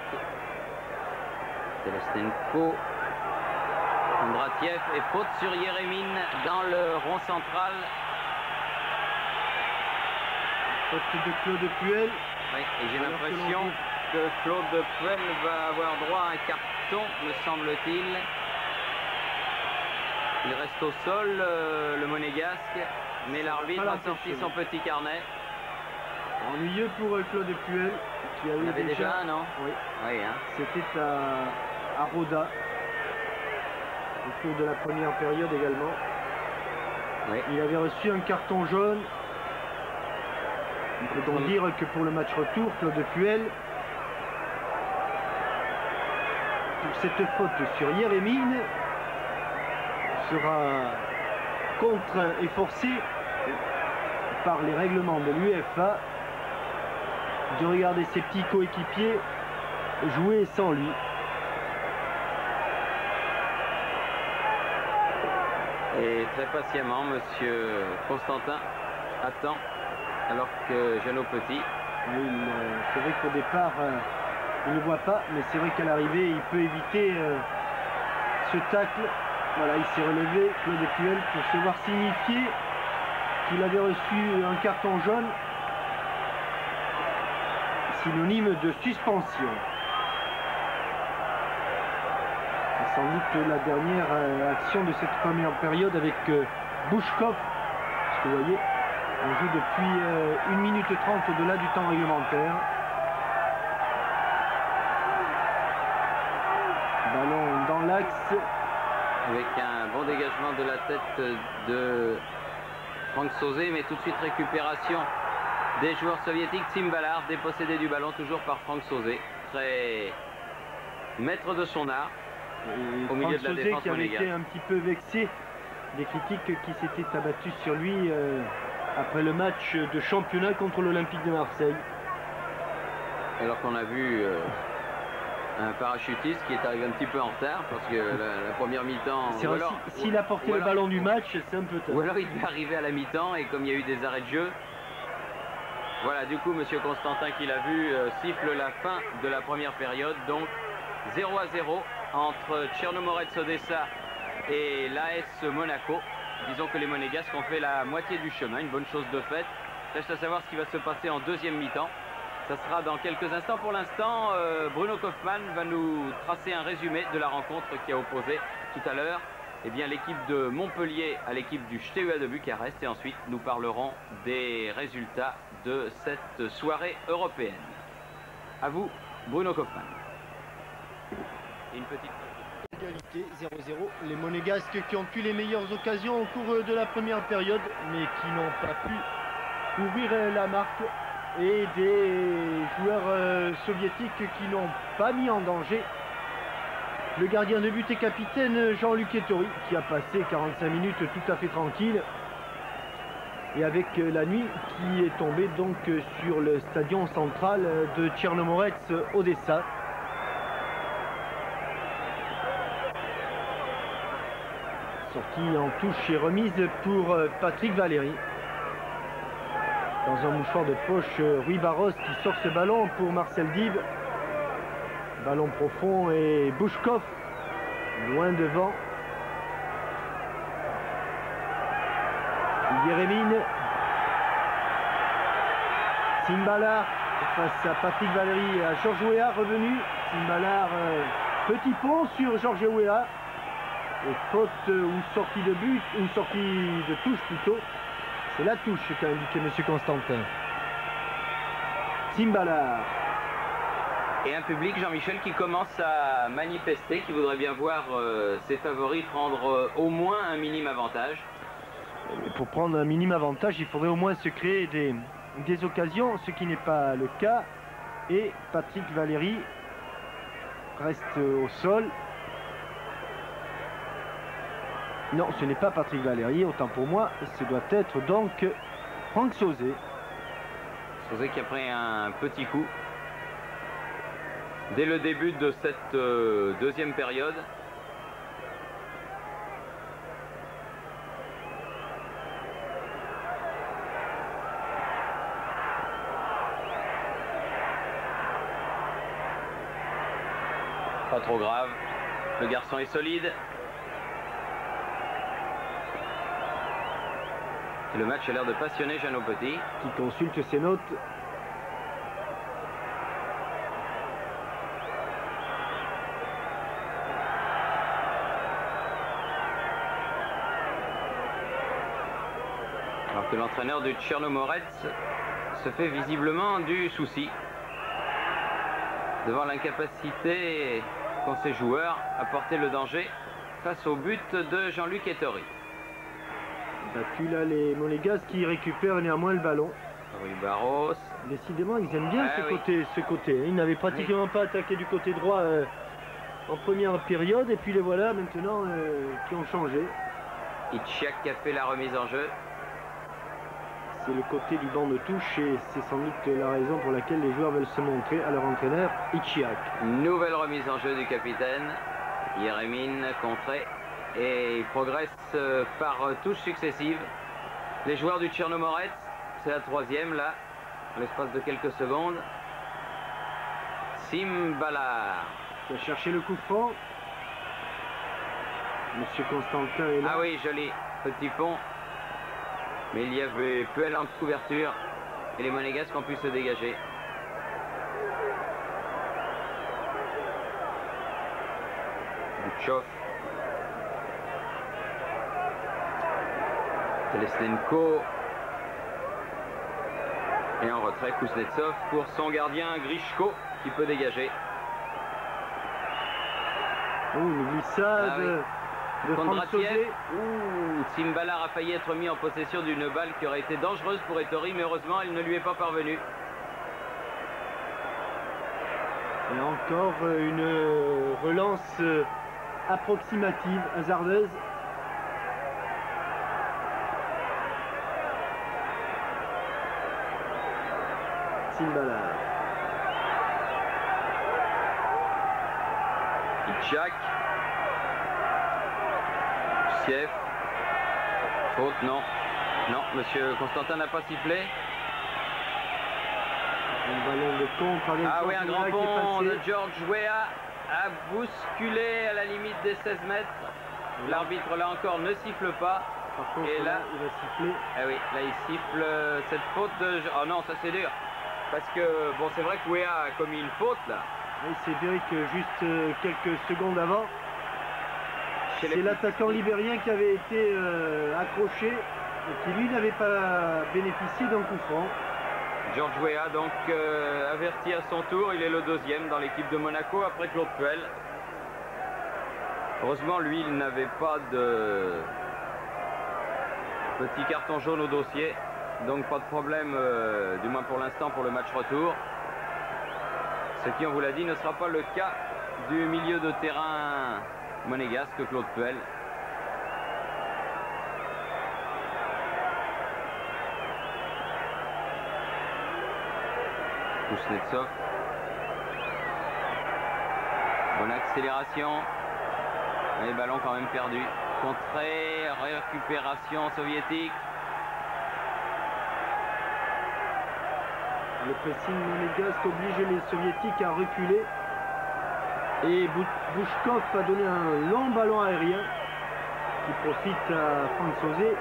Telestenko. Kondratiev et faute sur Yeremin dans le rond central. Faute de Claude Puel. Oui, et j'ai l'impression que Claude Puel va avoir droit à un carton, me semble-t-il. Il reste au sol, le monégasque, mais l'arbitre a sorti son petit carnet. Ennuyeux pour Claude Puel, qui avait déjà un, non? Oui. Oui, hein. C'était à Roda, au cours de la première période également. Oui. Il avait reçu un carton jaune. On peut donc dire que pour le match retour, Claude Puel, pour cette faute sur Yeremin, sera contraint et forcé par les règlements de l'UEFA de regarder ses petits coéquipiers jouer sans lui. Et très patiemment, monsieur Constantin attend, alors que Jeannot Petit... C'est vrai qu'au départ, il ne voit pas, mais c'est vrai qu'à l'arrivée, il peut éviter ce tacle. Voilà, il s'est relevé, Claude Puel, pour se voir signifier qu'il avait reçu un carton jaune, synonyme de suspension. C'est sans doute la dernière action de cette première période avec Bouchkov, parce que vous voyez, on joue depuis 1 minute 30 au-delà du temps réglementaire. Ballon dans l'axe. Avec un bon dégagement de la tête de Franck Sauzé, mais tout de suite récupération des joueurs soviétiques. Tsimbalar dépossédé du ballon toujours par Franck Sauzé, très maître de son art. Et au milieu de la défense qui avait été un petit peu vexé des critiques qui s'étaient abattues sur lui après le match de championnat contre l'Olympique de Marseille. Alors qu'on a vu un parachutiste qui est arrivé un petit peu en retard parce que la première mi-temps... S'il a porté le ballon du match, c'est un peu tard. Ou alors il devait arriver à la mi-temps et comme il y a eu des arrêts de jeu, voilà, du coup monsieur Constantin qui l'a vu siffle la fin de la première période, donc 0-0 entre Tchernomorets Odessa et l'AS Monaco. Disons que les Monégasques ont fait la moitié du chemin, une bonne chose de faite. Reste à savoir ce qui va se passer en deuxième mi-temps. Ça sera dans quelques instants. Pour l'instant, Bruno Kaufmann va nous tracer un résumé de la rencontre qui a opposé tout à l'heure l'équipe de Montpellier à l'équipe du STEA de Bucarest. Et ensuite, nous parlerons des résultats de cette soirée européenne. À vous, Bruno Kaufmann. Et une petite... Égalité 0-0. Les Monégasques qui ont eu les meilleures occasions au cours de la première période, mais qui n'ont pas pu ouvrir la marque. Et des joueurs soviétiques qui n'ont pas mis en danger le gardien de but et capitaine Jean-Luc Ettori, qui a passé 45 minutes tout à fait tranquille. Et avec la nuit qui est tombée donc sur le stadion central de Tchernomorets Odessa. Sortie en touche et remise pour Patrick Valéry. Dans un mouchoir de poche, Rui Barros qui sort ce ballon pour Marcel Dib. Ballon profond et Bouchkov loin devant. Yeremin. Tsimbalar face à Patrick Valéry et à Georges Weah revenu. Tsimbalar, petit pont sur Georges Weah. Et faute ou sortie de but, ou sortie de touche plutôt. C'est la touche qu'a indiqué M. Constantin. Tsimbalar. Et un public, Jean-Michel, qui commence à manifester, qui voudrait bien voir ses favoris prendre au moins un minime avantage. Pour prendre un minime avantage, il faudrait au moins se créer des occasions, ce qui n'est pas le cas. Et Patrick Valéry reste au sol. Non, ce n'est pas Patrick Valéry, autant pour moi, ce doit être donc Franck Sauzet. Sauzet qui a pris un petit coup dès le début de cette deuxième période. Pas trop grave, le garçon est solide. Et le match a l'air de passionner Jeannot Petit. Qui consulte ses notes. Alors que l'entraîneur du Tchernomorets se fait visiblement du souci devant l'incapacité qu'ont ses joueurs à porter le danger face au but de Jean-Luc Ettori. Battu là les Monégasques qui récupèrent néanmoins le ballon. Rui Barros. Décidément, ils aiment bien ce côté. Ils n'avaient pratiquement pas attaqué du côté droit en première période. Et puis les voilà maintenant qui ont changé. Itchiak qui a fait la remise en jeu. C'est le côté du banc de touche et c'est sans doute la raison pour laquelle les joueurs veulent se montrer à leur entraîneur Itchiak. Nouvelle remise en jeu du capitaine. Yeremin contré. Et il progresse par touches successives. Les joueurs du Tchernomorets, c'est la troisième là, en l'espace de quelques secondes. Simbalar. Qui a cherché le coup franc. Monsieur Constantin est là. Ah oui, joli petit pont. Mais il y avait peu de couverture et les Monégasques ont pu se dégager. Butchov. Telesnenko. Et en retrait, Kuznetsov pour son gardien Grishko qui peut dégager. Oh, une glissade de Franck Sauzet. Simbalar a failli être mis en possession d'une balle qui aurait été dangereuse pour Ettori, mais heureusement, elle ne lui est pas parvenue. Et encore une relance approximative, hasardeuse. Simbalar. Itchak. Sieff. Faute, non. Non, monsieur Constantin n'a pas sifflé. Un ballon de contre avec ah oui, un grand pont de George Weah a bousculé à la limite des 16 mètres. L'arbitre là encore ne siffle pas. Par contre, et là, il va siffler. Ah oui, là il siffle cette faute de... Oh non, ça c'est dur. Parce que, bon, c'est vrai que Weah a commis une faute là. Oui, c'est vrai que juste quelques secondes avant, c'est l'attaquant libérien qui avait été accroché et qui lui n'avait pas bénéficié d'un coup franc. George Weah donc averti à son tour, il est le deuxième dans l'équipe de Monaco après Claude Puel. Heureusement lui il n'avait pas de petit carton jaune au dossier, donc pas de problème du moins pour l'instant pour le match retour. Ce qui on vous l'a dit ne sera pas le cas du milieu de terrain monégasque Claude Puel. Kuznetsov. Bonne accélération. Les ballons quand même perdus. Contrée, récupération soviétique. Le pressing monégasque oblige les soviétiques à reculer. Et Bouchkov a donné un long ballon aérien qui profite à Franck Sauzet.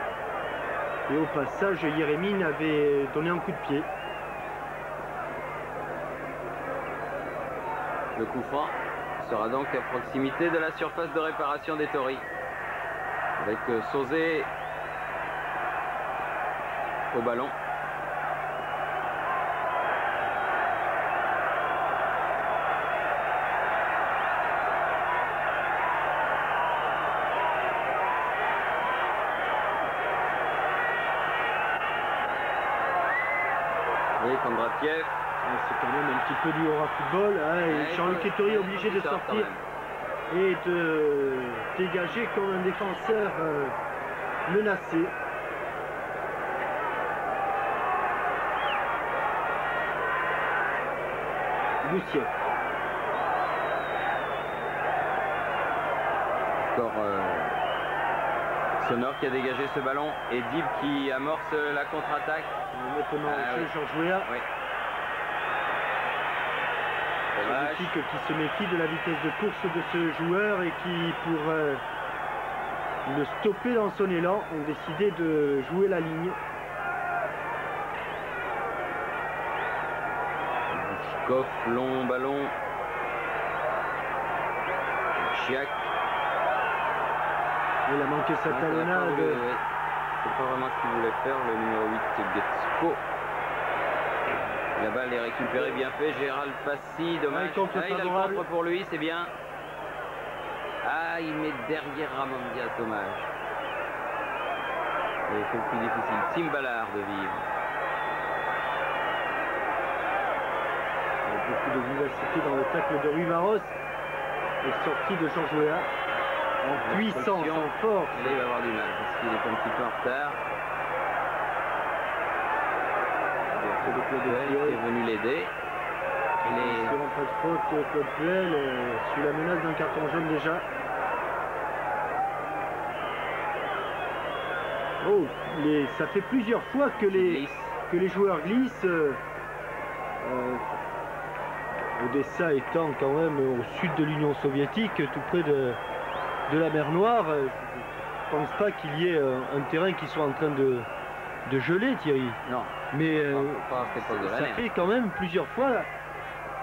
Et au passage, Yeremin avait donné un coup de pied. Le coup franc sera donc à proximité de la surface de réparation d'Ettori. Avec Sauzet au ballon. Et Kondratiev. C'est quand même un petit peu du aura football. Jean-Luc Ettori est obligé de sortir et de dégager comme un défenseur menacé. Lucien. Encore Sonor qui a dégagé ce ballon et Dib qui amorce la contre-attaque. Maintenant, Georges Weah. Oui. Qui se méfie de la vitesse de course de ce joueur et qui, pour le stopper dans son élan, ont décidé de jouer la ligne. Bouchkov, long ballon. Chiak. Il a manqué sa talonnade. C'est pas vraiment ce qu'il voulait faire, le numéro 8, Getsko. La balle est récupérée, bien fait. Gérald Passy, dommage. Il a le contre pour lui, c'est bien. Ah, il met derrière Ramondia, dommage. Et il fait le plus difficile. Tim Ballard de vivre. Il y a beaucoup de vivacité dans le tacle de Rui Maros. Et sortie de Georges Weah. En puissance, en force. Là, il va avoir du mal parce qu'il est un petit peu en retard. Qui est venu l'aider. Sur un pas de faute, Claude Puel, sous la menace d'un carton jaune déjà. Oh, ça fait plusieurs fois que les joueurs glissent. Odessa étant quand même au sud de l'Union soviétique, tout près de la mer Noire, je ne pense pas qu'il y ait un terrain qui soit en train de geler, Thierry. Non. Mais ça fait quand même plusieurs fois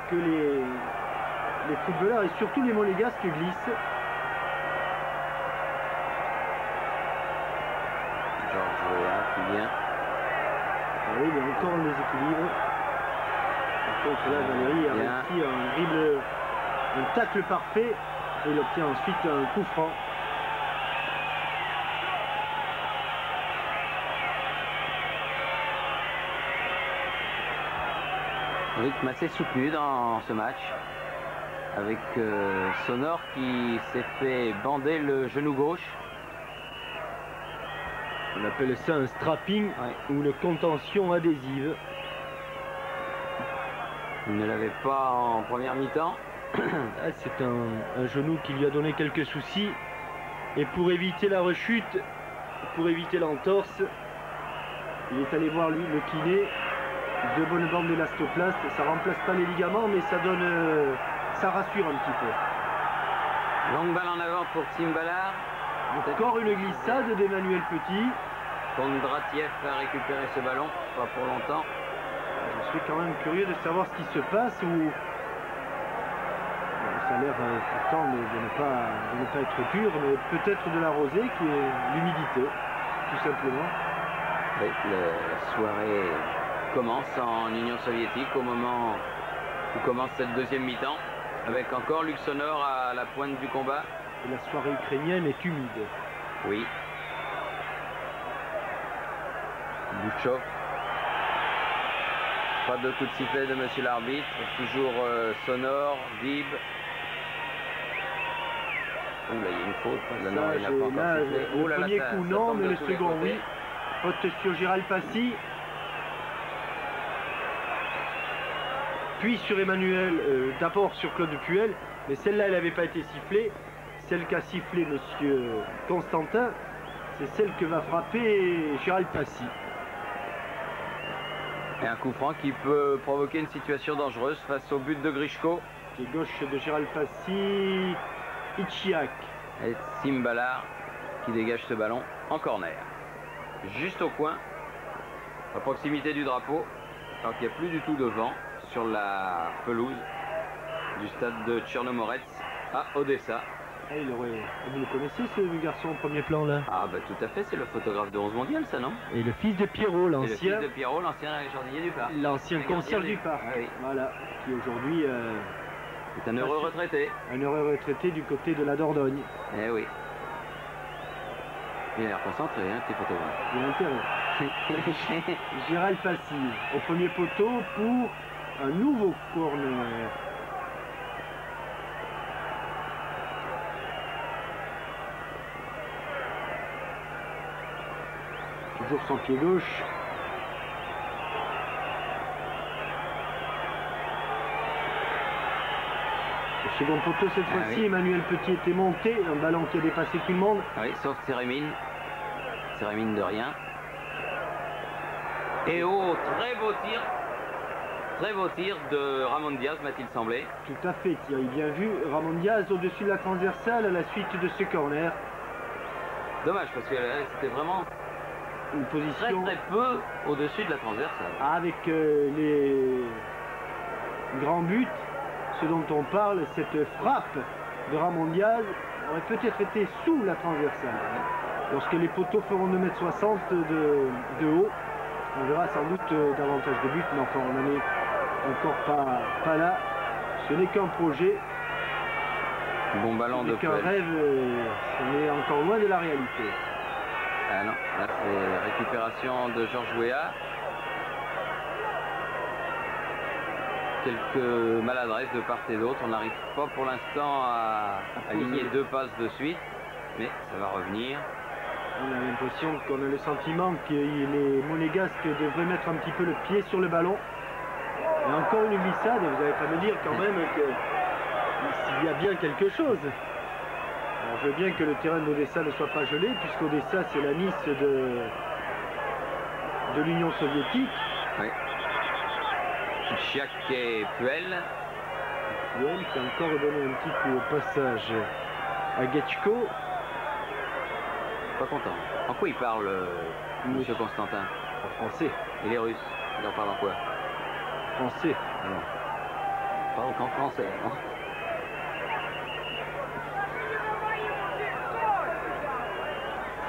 que les footballeurs et surtout les monégasques glissent. Georges Weah qui vient. Oui, il y a encore un déséquilibre. Par contre là, Valérie a réussi un tacle parfait et il obtient ensuite un coup franc. Rythme assez soutenu dans ce match avec Sonor qui s'est fait bander le genou gauche. On appelle ça un strapping ou une contention adhésive. Il ne l'avait pas en première mi-temps. C'est un genou qui lui a donné quelques soucis. Et pour éviter la rechute, pour éviter l'entorse, il est allé voir lui le kiné. Deux bonnes bandes d'élastoplaste, ça remplace pas les ligaments, mais ça donne, ça rassure un petit peu. Longue balle en avant pour Tim Ballard. Encore une glissade d'Emmanuel Petit. Kondratiev a récupéré ce ballon, pas pour longtemps. Je suis quand même curieux de savoir ce qui se passe. Où ça a l'air pourtant de ne pas être pur, mais peut-être de la rosée qui est l'humidité, tout simplement. Oui, la soirée commence en Union soviétique au moment où commence cette deuxième mi-temps, avec encore Luc Sonor à la pointe du combat. Et la soirée ukrainienne est humide. Oui. Bouchov. Pas de coup de sifflet de monsieur l'arbitre. Toujours Sonor, Dib. Oh là, il y a une faute. Là, non, il n'a pas encore sifflé. Le premier coup non, mais le second oui. Faute sur Gérald Passy. Puis sur Emmanuel, d'abord sur Claude Puel, mais celle-là, elle n'avait pas été sifflée. Celle qu'a sifflé monsieur Constantin, c'est celle que va frapper Gérald Passy. Et un coup franc qui peut provoquer une situation dangereuse face au but de Grichko. Pied gauche de Gérald Passy, Ichiak. Et Tim Ballard qui dégage ce ballon en corner. Juste au coin, à proximité du drapeau, alors qu'il n'y a plus du tout de vent sur la pelouse du stade de Tchernomorets à Odessa. Et vous le connaissez ce garçon au premier plan là? Ah bah tout à fait, c'est le photographe de 11 mondial ça, non? Et le fils de Pierrot, l'ancien. Le fils de Pierrot, l'ancien jardinier du parc. L'ancien concierge du parc. Ah, oui. Voilà, qui aujourd'hui est un heureux retraité. Un heureux retraité du côté de la Dordogne. Eh oui. Il a l'air concentré, hein, tes photographes. Il a intérêt. Gérald Passy au premier poteau pour un nouveau corner. Toujours son pied gauche. Le second poteau cette fois-ci, oui. Emmanuel Petit était monté, un ballon qui a dépassé tout le monde. Oui, sauf Sérémine. Sérémine de rien. Et oh, très beau tir de Ramon Diaz, m'a-t-il semblé. Tout à fait, Thierry, bien vu. Ramon Diaz au-dessus de la transversale à la suite de ce corner. Dommage, parce que c'était vraiment Une position très peu au-dessus de la transversale. avec les grands buts, ce dont on parle, cette frappe de Ramon Diaz aurait peut-être été sous la transversale. Lorsque les poteaux feront 2,60 m de haut, on verra sans doute davantage de buts, mais enfin on n'en est encore pas là. Ce n'est qu'un projet, Bon ballon ce de n'est qu'un Puel. rêve, on est encore loin de la réalité. Ah non, là c'est récupération de Georges Weah. Quelques maladresses de part et d'autre. On n'arrive pas pour l'instant à aligner deux passes de suite, mais ça va revenir. On a l'impression qu'on a le sentiment que les Monégasques devraient mettre un petit peu le pied sur le ballon. Et encore une glissade, vous n'allez pas me dire quand même qu'il y a bien quelque chose. Alors, je veux bien que le terrain d'Odessa ne soit pas gelé, puisqu'Odessa c'est la Nice de l'Union soviétique. Oui. Chiak et Puel. Puel qui a encore donné un petit coup au passage à Getchko. Pas content. En quoi il parle, monsieur Constantin? En français. Il est russe. Il en parle en quoi? Français. Alors, il parle qu'en français, non?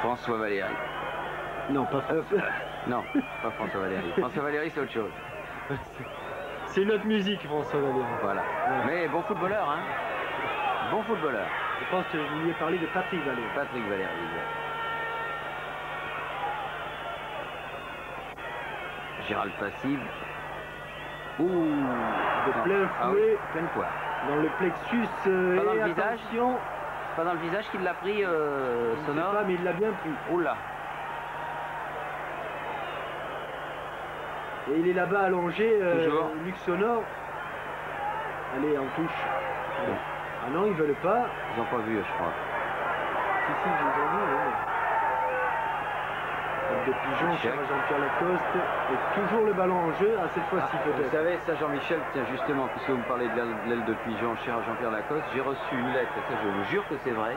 François Valéry. Non, pas français. Non, pas François Valéry. François Valéry, c'est autre chose. C'est notre musique, François Valéry. Voilà. Ouais. Mais bon footballeur, hein? Bon footballeur. Je pense que je lui ai parlé de Patrick Valéry. Patrick Valéry. Gérald Passy. Ouh, De non. plein Ah fouet oui, pleine poire. dans le plexus. Pas dans Et le visage. attention, Pas dans le visage qu'il l'a pris, je ne sais sonore. pas, mais il l'a bien pris. Oula. Et il est là-bas allongé, Toujours. Luc Sonore. Allez, en touche. Allez. Ah non, ils veulent pas. Ils n'ont pas vu, je crois. Si, si, ils ont vu. Oui. Tête de pigeon, Check. cher à Jean-Pierre Lacoste. Et toujours le ballon en jeu, cette fois-ci Vous peut-être. savez, ça Jean-Michel, tiens justement, puisque vous me parlez de l'aile de pigeon, cher à Jean-Pierre Lacoste, j'ai reçu une lettre, et ça je vous jure que c'est vrai,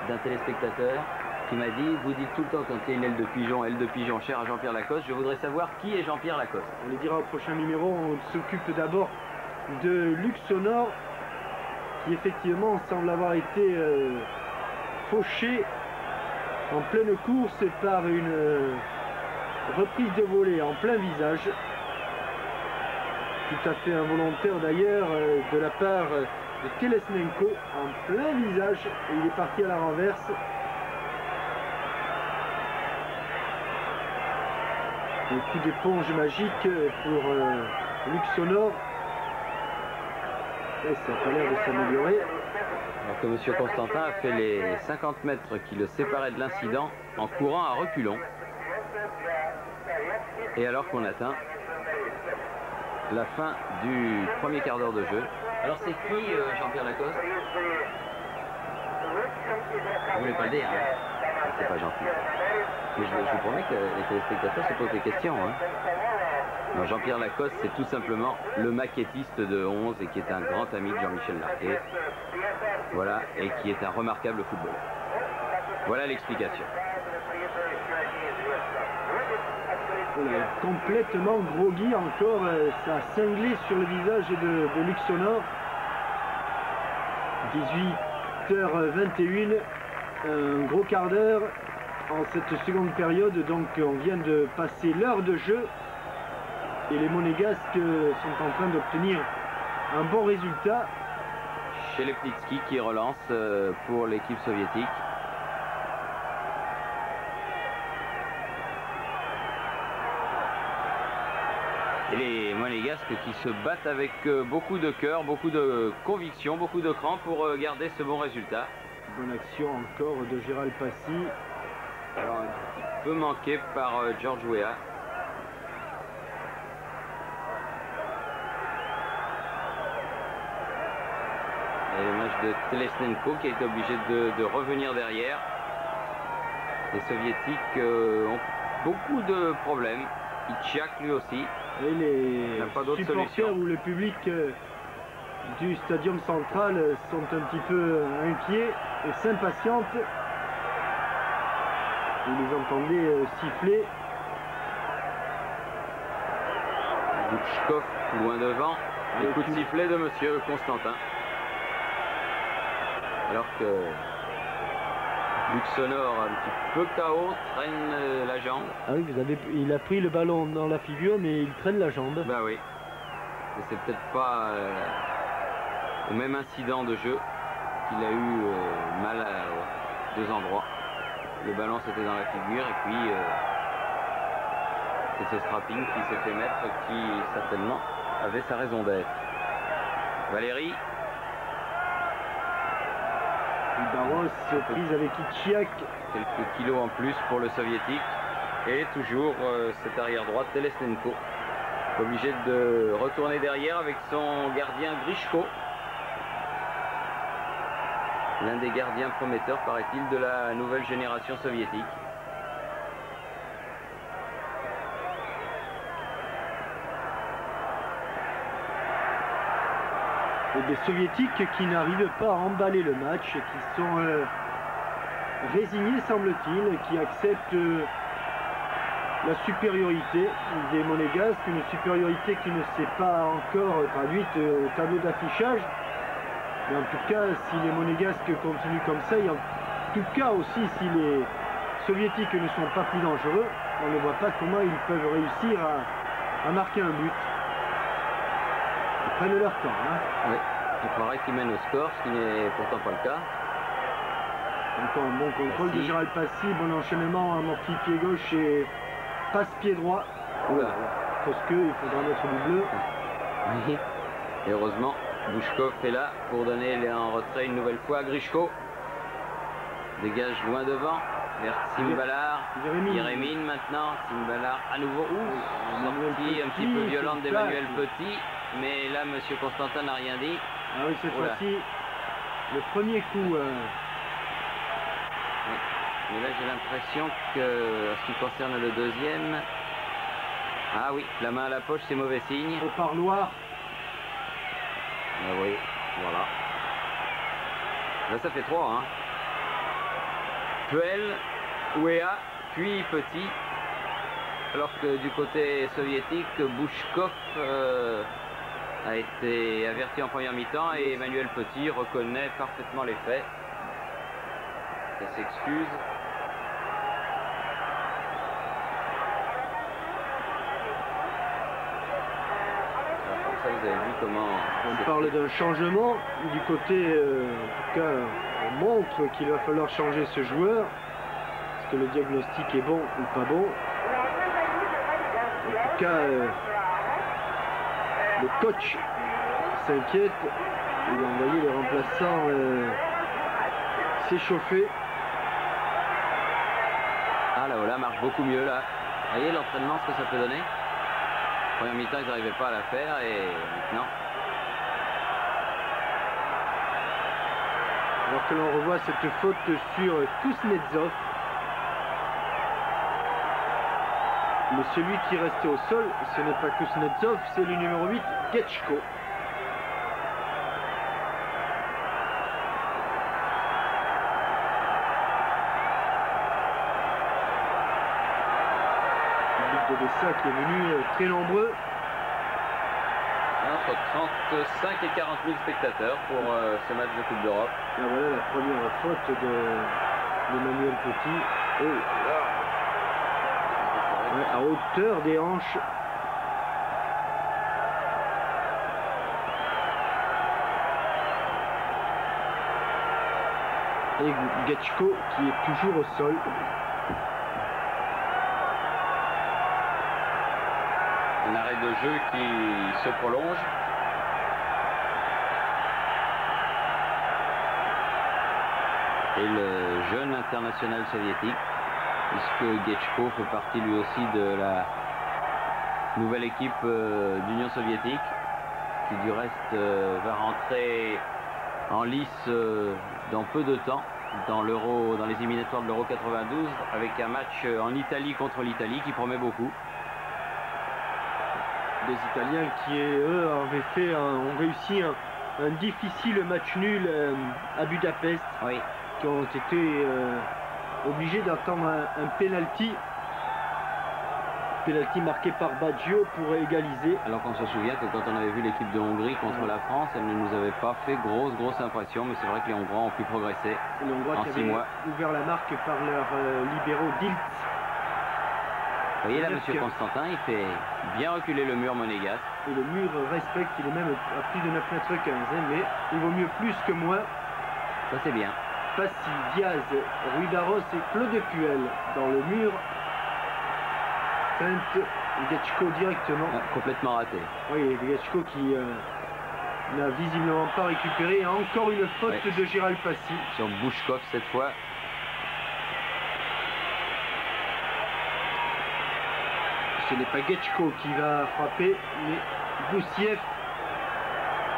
d'un téléspectateur qui m'a dit, vous dites tout le temps quand il y a une aile de pigeon, cher à Jean-Pierre Lacoste, je voudrais savoir qui est Jean-Pierre Lacoste. On les dira au prochain numéro. On s'occupe d'abord de Luc Sonore, qui effectivement semble avoir été fauché en pleine course par une reprise de volée en plein visage. Tout à fait involontaire d'ailleurs de la part de Telesmenko, en plein visage, et il est parti à la renverse. Un coup d'éponge magique pour Luc Sonore. Et ça n'a pas l'air de s'améliorer. Alors que M. Constantin a fait les 50 mètres qui le séparaient de l'incident en courant à reculons. Et alors qu'on atteint la fin du premier quart d'heure de jeu. Alors c'est qui Jean-Pierre Lacoste? Vous voulez pas le dire, hein? C'est pas gentil. Mais je vous promets que les téléspectateurs se posent des questions. Hein. Non, Jean-Pierre Lacoste, c'est tout simplement le maquettiste de 11 et qui est un grand ami de Jean-Michel Larquet. Voilà, et qui est un remarquable footballeur. Voilà l'explication. Complètement groggy encore, ça a cinglé sur le visage de Luc Sonore. 18h21, un gros quart d'heure en cette seconde période, donc on vient de passer l'heure de jeu et les Monégasques sont en train d'obtenir un bon résultat. Chez les Plitsky qui relance pour l'équipe soviétique. Et les Monégasques qui se battent avec beaucoup de cœur, beaucoup de conviction, beaucoup de cran pour garder ce bon résultat. Bonne action encore de Gérald Passy. Alors, un petit peu manqué par George Weah. Et le match de Telesnenko qui a été obligé de revenir derrière. Les Soviétiques ont beaucoup de problèmes. Itchiak lui aussi. Et les n'a pas d'autre supporters solution. ou le public du stadium central sont un petit peu inquiets et s'impatientent. Vous les entendez siffler. Bouchkov loin devant. Les coups de sifflet de monsieur Constantin. Alors que Luxonor, un petit peu KO, traîne la jambe. Ah oui, il a pris le ballon dans la figure, mais il traîne la jambe. Bah oui. Mais c'est peut-être pas au même incident de jeu qu'il a eu mal à deux endroits. Le ballon c'était dans la figure et puis c'est ce strapping qui s'est fait mettre qui certainement avait sa raison d'être. Valérie. Barros prise avec Itchiak. Quelques kilos en plus pour le soviétique. Et toujours cet arrière droit Telesnenko. Obligé de retourner derrière avec son gardien Grishko. L'un des gardiens prometteurs, paraît-il, de la nouvelle génération soviétique. Et des soviétiques qui n'arrivent pas à emballer le match, qui sont résignés semble-t-il, qui acceptent la supériorité des Monégasques, une supériorité qui ne s'est pas encore traduite au tableau d'affichage. Mais en tout cas, si les Monégasques continuent comme ça, et en tout cas aussi si les Soviétiques ne sont pas plus dangereux, on ne voit pas comment ils peuvent réussir à marquer un but. Ils prennent leur temps. Hein. Oui, on croirait qu'ils mènent au score, ce qui n'est pourtant pas le cas. Encore un bon contrôle de Gérald Passy, bon enchaînement, amorti pied gauche et passe pied droit. Oula. Parce qu'il faudra mettre du bleu. Oui. Et heureusement, Bouchkov est là pour donner en retrait une nouvelle fois à Grishko. Dégage loin devant vers Simbalar. Yeremin maintenant. Simbalar à nouveau. Sortie un petit peu violente d'Emmanuel Petit. Mais là, monsieur Constantin n'a rien dit. Ah oui, cette fois-ci, le premier coup. Mais là, j'ai l'impression que, en ce qui concerne le deuxième, ah oui, la main à la poche, c'est mauvais signe. Au parloir. Ah oui, voilà. Là, ça fait 3, hein. Puel, Weah, puis Petit. Alors que du côté soviétique, Bouchkov a été averti en première mi-temps et Emmanuel Petit reconnaît parfaitement les faits. Et s'excuse. Vous avez vu comment on parle d'un changement du côté, en tout cas on montre qu'il va falloir changer ce joueur. Est-ce que le diagnostic est bon ou pas bon? En tout cas le coach s'inquiète, il a envoyé les remplaçants s'échauffer. Ah là, Ola marche beaucoup mieux là. Vous voyez l'entraînement, ce que ça peut donner? Première mi-temps, ils n'arrivaient pas à la faire et maintenant. Alors que l'on revoit cette faute sur Kuznetsov. Mais celui qui restait au sol, ce n'est pas Kuznetsov, c'est le numéro 8, Getchko. Odessa qui est venu très nombreux. Entre 35 et 40 000 spectateurs pour ce match de Coupe d'Europe. Là voilà la première faute d'Emmanuel Petit. Oh, ouais, à hauteur des hanches. Et Getchko qui est toujours au sol. Un arrêt de jeu qui se prolonge. Et le jeune international soviétique, puisque Getchko fait partie lui aussi de la nouvelle équipe d'Union soviétique, qui du reste va rentrer en lice dans peu de temps dans les éliminatoires de l'Euro 92, avec un match en Italie contre l'Italie qui promet beaucoup. Des Italiens qui, eux, ont réussi un difficile match nul à Budapest, Oui. qui ont été obligés d'attendre un penalty marqué par Baggio pour égaliser. Alors qu'on se souvient que quand on avait vu l'équipe de Hongrie contre la France, elle ne nous avait pas fait grosse impression, mais c'est vrai que les Hongrois ont pu progresser Les Hongrois en qui 6 avaient mois. ouvert la marque par leur libéraux Dilts. Vous voyez là, monsieur Constantin, il fait bien reculer le mur monégasque. Et le mur respecte, il est même à plus de 9,15 m, mais il vaut mieux plus que moins. Ça c'est bien. Passy, Diaz, Rui Barros et Claude Puel dans le mur. Feinte, Getchko directement. Ah, complètement raté. Oui, Getchko qui n'a visiblement pas récupéré. Et encore une faute de Gérald Passy. Sur Bouchkov cette fois. Ce n'est pas Getchko qui va frapper, mais Boussiev.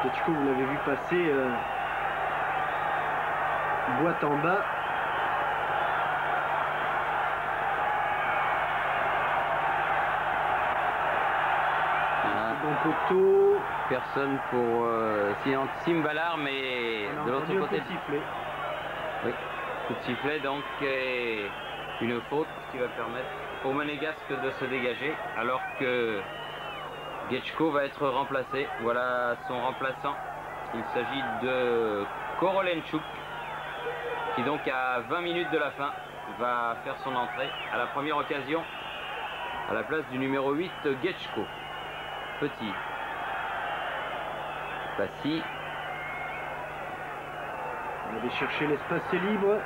Getchko, vous l'avez vu passer, boîte en bas. Bon poteau. Personne pour Simbalar, mais de l'autre côté. Sifflet. Oui, coup de sifflet donc, et une faute qui va permettre au Monégasque de se dégager, alors que Getchko va être remplacé. Voilà son remplaçant. Il s'agit de Korolenchuk, qui donc à 20 minutes de la fin va faire son entrée à la première occasion à la place du numéro 8 Getchko. Petit. Passy. On avait cherché l'espace libre.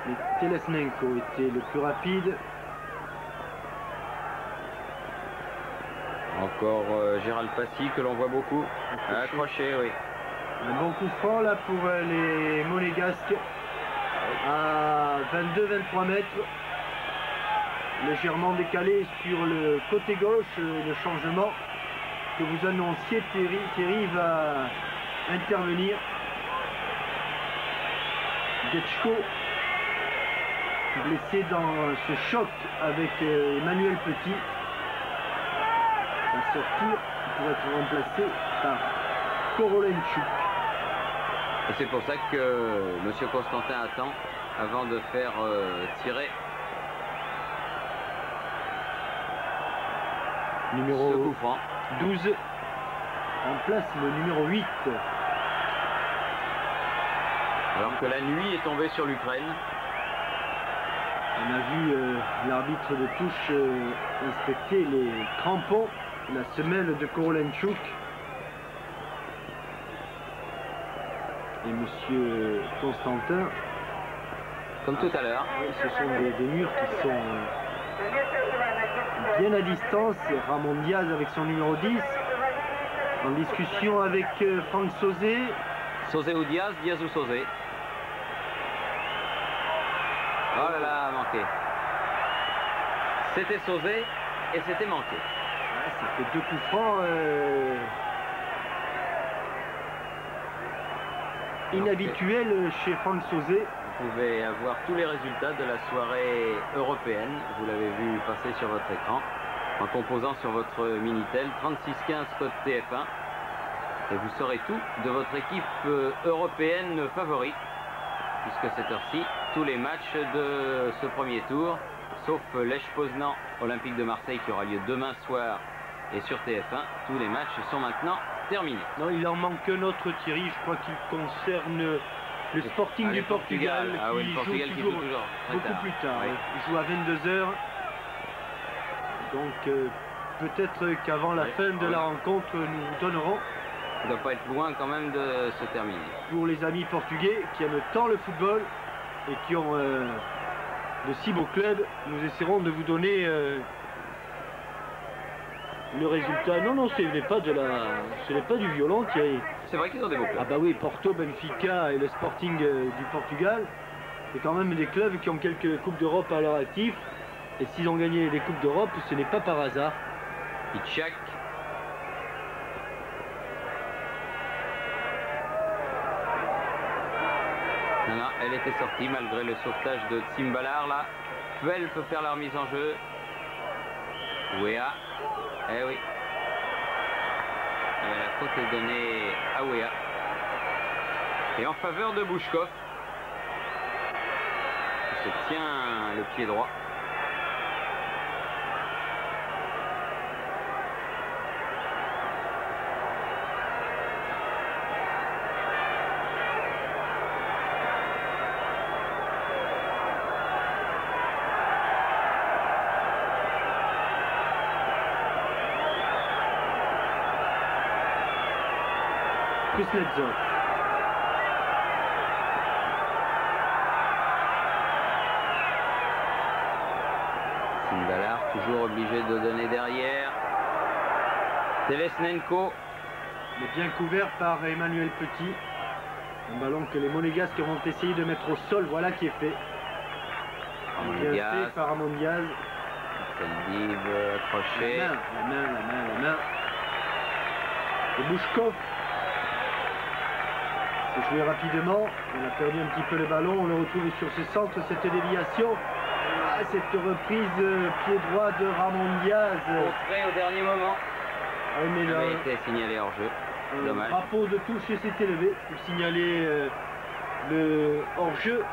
Mais Telesnenko était le plus rapide. Encore Gérald Passy que l'on voit beaucoup. Accroché, oui. Un bon coup franc là pour les Monégasques. À 22-23 mètres. Légèrement décalé sur le côté gauche. Le changement que vous annonciez, Thierry va intervenir. Getchko, blessé dans ce choc avec Emmanuel Petit, va sortir pour être remplacé par Korolenchuk. Et c'est pour ça que M. Constantin attend avant de faire tirer Numéro ce coup franc. 12 en place le numéro 8. Alors que la nuit est tombée sur l'Ukraine. On a vu l'arbitre de touche inspecter les crampons, la semelle de Korolenchuk. Et monsieur Constantin, Comme tout à l'heure. ce sont des murs qui sont bien à distance. Ramon Diaz avec son numéro 10 en discussion avec Franck Sauzé. Sauzé ou Diaz, Diaz ou Sauzé. Oh là là, manqué. C'était Sauzé et c'était manqué. Ouais, ça fait deux coups francs inhabituels chez Franck Sauzé. Vous pouvez avoir tous les résultats de la soirée européenne. Vous l'avez vu passer sur votre écran en composant sur votre Minitel 3615 code TF1. Et vous saurez tout de votre équipe européenne favorite, puisque cette heure-ci, tous les matchs de ce premier tour, sauf Lech Poznan Olympique de Marseille qui aura lieu demain soir et sur TF1, tous les matchs sont maintenant terminés. Non, il en manque un autre, Thierry, je crois qu'il concerne le Sporting du Portugal, Ah oui, le Portugal qui joue toujours très beaucoup tard. plus tard. Oui. Il joue à 22 h. Donc peut-être qu'avant la Oui. fin de Oui. la rencontre, nous donnerons Ça ne doit pas être loin quand même de se terminer. pour les amis portugais qui aiment tant le football et qui ont de si beaux clubs, nous essaierons de vous donner le résultat. Non, ce n'est pas du violon, Thierry. C'est vrai qu'ils ont des beaux clubs. Ah bah oui, Porto, Benfica et le Sporting du Portugal, c'est quand même des clubs qui ont quelques Coupes d'Europe à leur actif. Et s'ils ont gagné des Coupes d'Europe, ce n'est pas par hasard. Itchak. Non, elle était sortie malgré le sauvetage de Timbalar là. Puel peut faire la remise en jeu. Wea. Eh oui. La faute est donnée à Wea. Et en faveur de Bouchkov. Il se tient le pied droit. Kuznetsov. Timbalar toujours obligé de donner derrière. Telesnenko. Il est bien couvert par Emmanuel Petit. Un ballon que les Monégasques vont essayer de mettre au sol. Voilà qui est fait. Bien fait par Ramon Diaz. Seldiv accroché. La main. Et Bouchkov. C'est joué rapidement. On a perdu un petit peu le ballon. On le retrouve sur ce centre, cette déviation. Ah, cette reprise pied droit de Ramon Diaz. Contré au dernier moment. Ah, mais là, avait été signalé hors jeu. Dommage. Drapeau de touche s'est élevé pour signaler le hors-jeu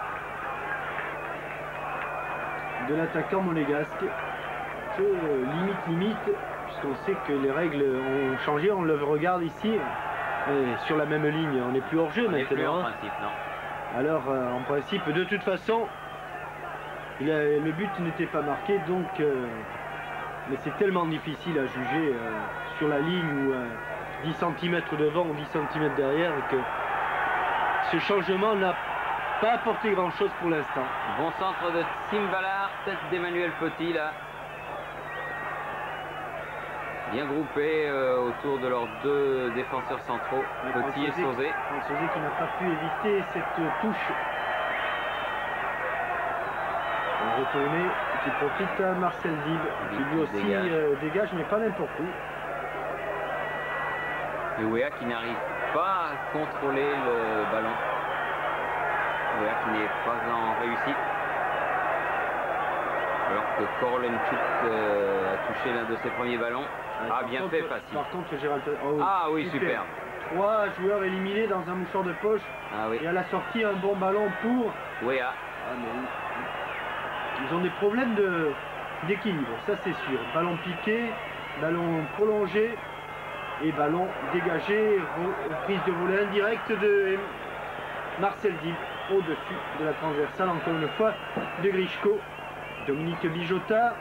de l'attaquant monégasque. Limite, puisqu'on sait que les règles ont changé. On le regarde ici. Et sur la même ligne, on n'est plus hors jeu maintenant. Plus en principe, non. Alors, en principe, de toute façon, le but n'était pas marqué, donc. Mais c'est tellement difficile à juger sur la ligne ou 10 cm devant ou 10 cm derrière que ce changement n'a pas apporté grand chose pour l'instant. Bon centre de Timbalar, tête d'Emmanuel Petit là. Bien groupé autour de leurs deux défenseurs centraux, Petit et Sauzé. Sauzé qui n'a pas pu éviter cette touche. Retourné, qui profite à Marcel Dib, qui lui aussi dégage, mais pas n'importe où. Et Wea qui n'arrive pas à contrôler le ballon. Wea qui n'est pas en réussite. Alors que Korolenchuk a touché l'un de ses premiers ballons. Ah, bien fait, facile. Par contre, Gérald... Ah oui, super. 3 joueurs éliminés dans un mouchoir de poche. Ah oui. Et à la sortie, un bon ballon pour... Wea. Ah, mais... Ils ont des problèmes d'équilibre, ça c'est sûr. Ballon piqué, ballon prolongé et ballon dégagé, prise de volet indirecte de Marcel Dib au-dessus de la transversale, encore une fois, de Grichko. Dominique Bijota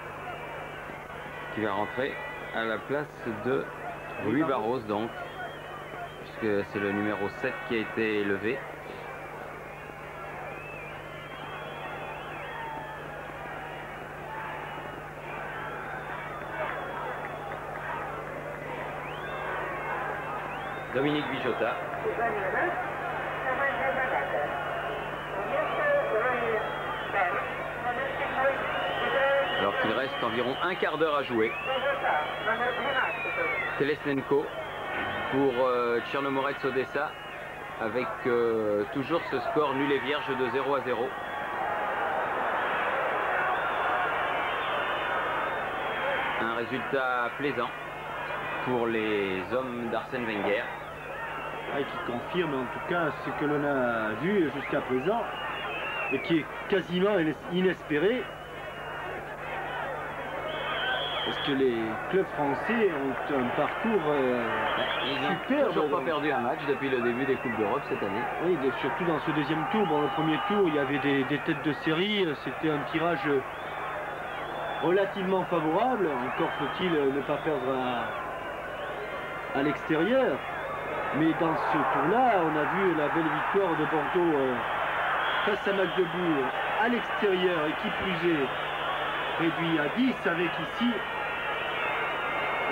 qui va rentrer à la place de Louis Barros, donc, puisque c'est le numéro 7 qui a été élevé. Dominique Bijota. Alors qu'il reste environ un quart d'heure à jouer. Telesnenko pour Tchernomorets Odessa avec toujours ce score nul et vierge de 0-0. Un résultat plaisant pour les hommes d'Arsène Wenger. Et qui confirme en tout cas ce que l'on a vu jusqu'à présent et qui est quasiment inespéré, parce que les clubs français ont un parcours ils n'ont superbe. Toujours pas perdu un match depuis le début des Coupes d'Europe cette année. Oui, surtout dans ce deuxième tour. Bon, le premier tour, il y avait des têtes de série, c'était un tirage relativement favorable. Encore faut-il ne pas perdre à l'extérieur. Mais dans ce tour-là, on a vu la belle victoire de Bordeaux face à Magdebourg à l'extérieur, et qui plus est réduit à 10 avec ici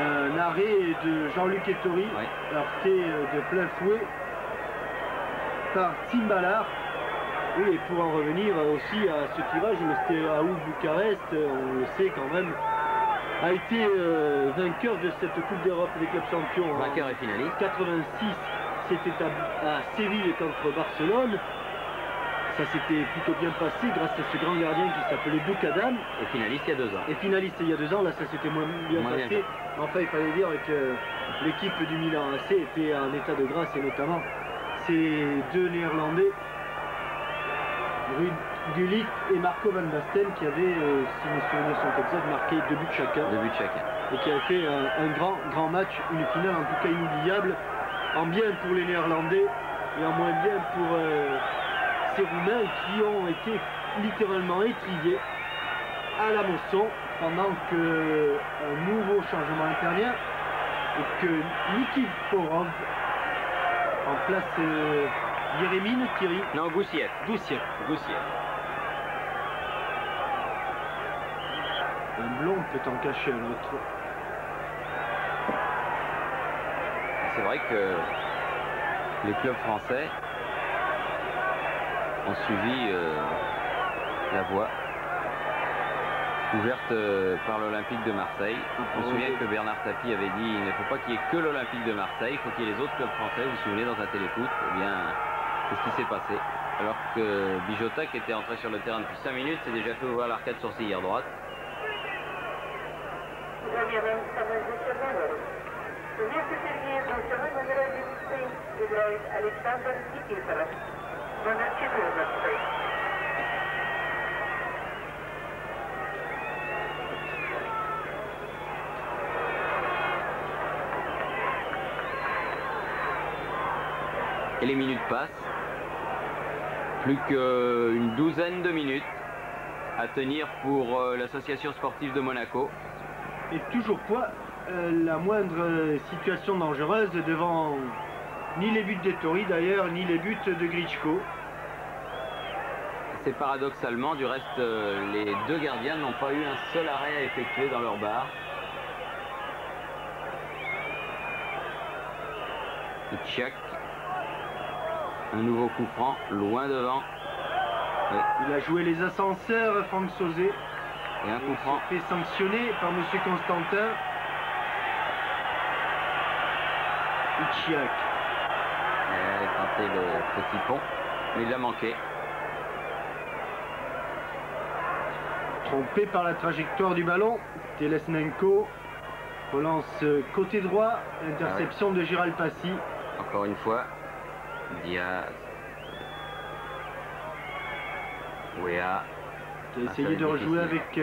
Un arrêt de Jean-Luc Ettori, Ouais. heurté de plein fouet par Tim Ballard. Oui, et pour en revenir aussi à ce tirage, le Steaua Bucarest, on le sait quand même, a été vainqueur de cette Coupe d'Europe des clubs champions. Vainqueur et finaliste. 86, c'était à Séville contre Barcelone. Ça s'était plutôt bien passé grâce à ce grand gardien qui s'appelait Boukadam. Et finaliste il y a 2 ans. Et finaliste il y a 2 ans, là ça s'était moins bien passé. Enfin, il fallait dire que l'équipe du Milan AC était en état de grâce, et notamment ces 2 Néerlandais, Ruud Gullit et Marco van Basten, qui avaient, si mes souvenirs sont exacts, marqué 2 buts chacun. 2 buts chacun. Et qui a fait un grand match, une finale en tout cas inoubliable, en bien pour les Néerlandais et en moins bien pour ces Roumains qui ont été littéralement étriés à la Mosson, pendant que un nouveau changement intervient et que Nikiforov remplace Yeremine Thierry. Non, Goussiev. Goussiev. Goussiev. Un blond peut en cacher un autre. C'est vrai que les clubs français ont suivi la voie ouverte par l'Olympique de Marseille. On se souvient que Bernard Tapie avait dit il ne faut pas qu'il y ait que l'Olympique de Marseille, il faut qu'il y ait les autres clubs français. Vous vous souvenez dans un téléfoot, eh bien, c'est ce qui s'est passé. Alors que Bijota, qui était entré sur le terrain depuis 5 minutes, s'est déjà fait ouvrir l'arcade sourcilière droite. Et les minutes passent. Plus qu'une douzaine de minutes à tenir pour l'association sportive de Monaco. Et toujours pas la moindre situation dangereuse devant ni les buts d'Ettori d'ailleurs, ni les buts de Grichko. C'est paradoxalement, du reste, les 2 gardiens n'ont pas eu un seul arrêt à effectuer dans leur barre. Tchak, un nouveau coup franc, loin devant. Ouais. Il a joué les ascenseurs, Franck Sauzet. Et un coup franc. Il s'est fait sanctionner par M. Constantin. Tchak. Il a tenté le petit pont, mais il l'a manqué. Trompé par la trajectoire du ballon, Telesnenko relance côté droit, interception de Gérald Passy. Encore une fois, Diaz. Ouéa. Qui a essayé de rejouer avec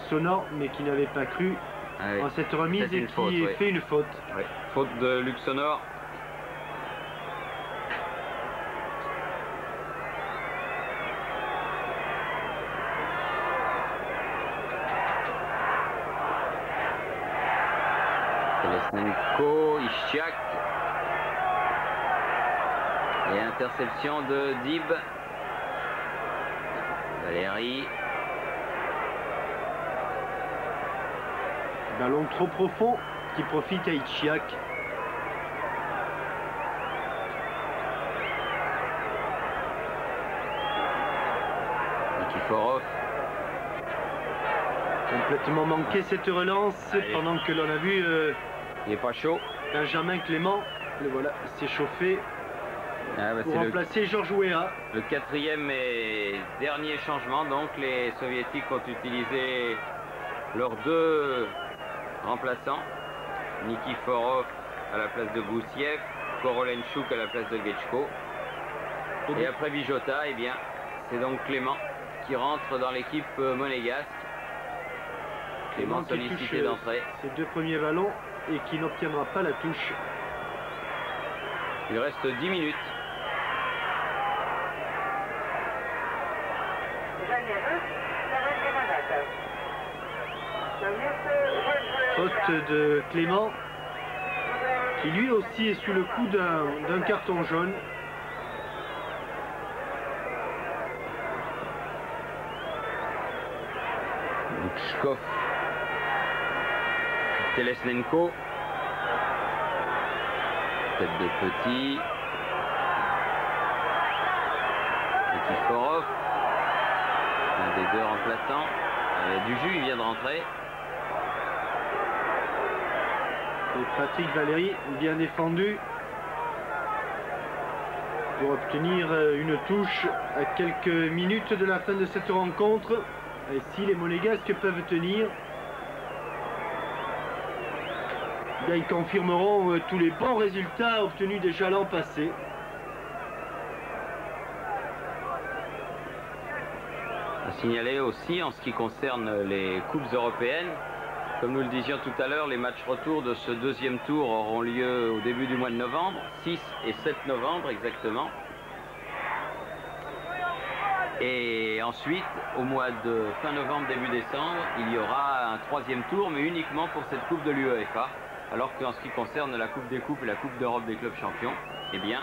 Sonor, mais qui n'avait pas cru en cette remise et qui fait une faute. Oui. Faute de Luc Sonor. Telesnenko, Ishtiak. Et interception de Dib. Valérie. Ballon trop profond qui profite à Ichiak. Nikiforov. Complètement manqué cette relance. Allez. Pendant que l'on a vu il n'est pas chaud. Benjamin Clément, le voilà, s'échauffer pour remplacer Georges Weah. Le 4e et dernier changement, donc les soviétiques ont utilisé leurs 2 remplaçants, Nikiforov à la place de Goussiev, Korolenchuk à la place de Getchko. Et après Bijota, eh bien, c'est donc Clément qui rentre dans l'équipe monégasque. Clément sollicité d'entrée. Ses 2 premiers ballons et qui n'obtiendra pas la touche. Il reste 10 minutes. Faute de Clément, qui lui aussi est sous le coup d'un carton jaune. Boutchkov Telesnenko. Tête de petit. Nikiforov. Un des deux remplaçants. Il y a du jus, il vient de rentrer. Et Patrick Valéry bien défendu pour obtenir une touche à quelques minutes de la fin de cette rencontre. Et si les Monégasques peuvent tenir, bien, ils confirmeront tous les bons résultats obtenus déjà l'an passé. À signaler aussi en ce qui concerne les coupes européennes, comme nous le disions tout à l'heure, les matchs retour de ce deuxième tour auront lieu au début du mois de novembre, 6 et 7 novembre exactement. Et ensuite, au mois de fin novembre, début décembre, il y aura un troisième tour, mais uniquement pour cette coupe de l'UEFA. Alors qu'en ce qui concerne la Coupe des Coupes et la Coupe d'Europe des clubs champions, eh bien,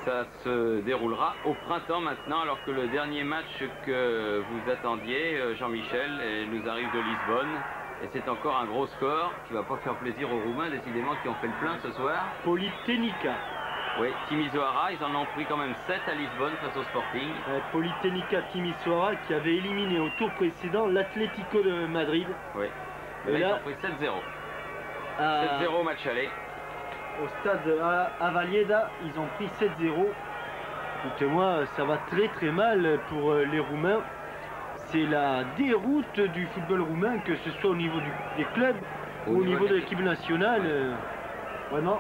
ça se déroulera au printemps maintenant, alors que le dernier match que vous attendiez, Jean-Michel, nous arrive de Lisbonne. Et c'est encore un gros score qui va pas faire plaisir aux Roumains, décidément, qui ont fait le plein ce soir. Polytechnica. Oui, Timisoara, ils en ont pris quand même 7 à Lisbonne face au Sporting. Polytechnica Timisoara qui avait éliminé au tour précédent l'Atlético de Madrid. Oui, et là, là, ils ont pris 7-0. 7-0 match aller. Au stade Avalieda, ils ont pris 7-0. Écoutez-moi, ça va très très mal pour les Roumains. C'est la déroute du football roumain, que ce soit au niveau des clubs ou au niveau de l'équipe nationale. Vraiment.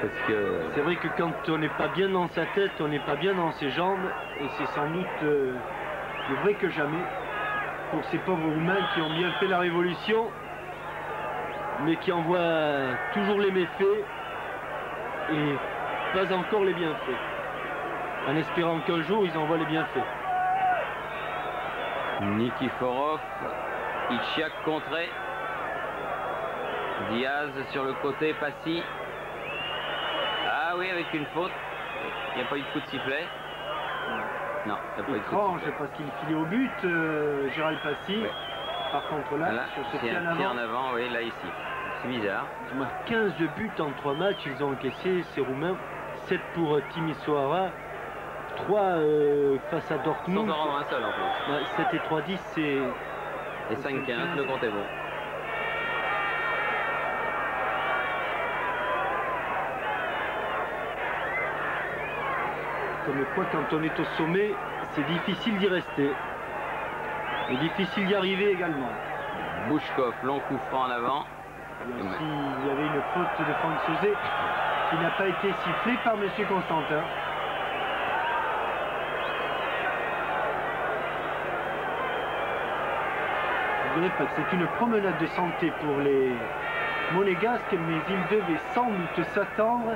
Parce que c'est vrai que quand on n'est pas bien dans sa tête, on n'est pas bien dans ses jambes. Et c'est sans doute plus vrai que jamais pour ces pauvres Roumains qui ont bien fait la révolution, mais qui en voient toujours les méfaits et pas encore les bienfaits. En espérant qu'un jour ils en voient les bienfaits. Nikiforov, Ichiak contré. Diaz sur le côté, Passy. Ah oui, avec une faute. Il n'y a pas eu de coup de sifflet. Non, il n'y a pas eu de coup de sifflet. Parce qu'il filait au but, Gérald Passy. Oui. Par contre là, sur ce pied en avant, oui, là ici. C'est bizarre. Ils marquent 15 buts en 3 matchs, ils ont encaissé, ces Roumains. 7 pour Timisoara, 3 face à Dortmund. Sans en rendre un seul en plus. 7 et 3-10, c'est... Et 5-15, le compte est bon. Comme quoi, quand on est au sommet, c'est difficile d'y rester. Et difficile d'y arriver également. Bouchkov, long coup franc en avant. Il y avait une faute de Franck Sauzet qui n'a pas été sifflée par M. Constantin. Je dirais pas que c'est une promenade de santé pour les Monégasques, mais ils devaient sans doute s'attendre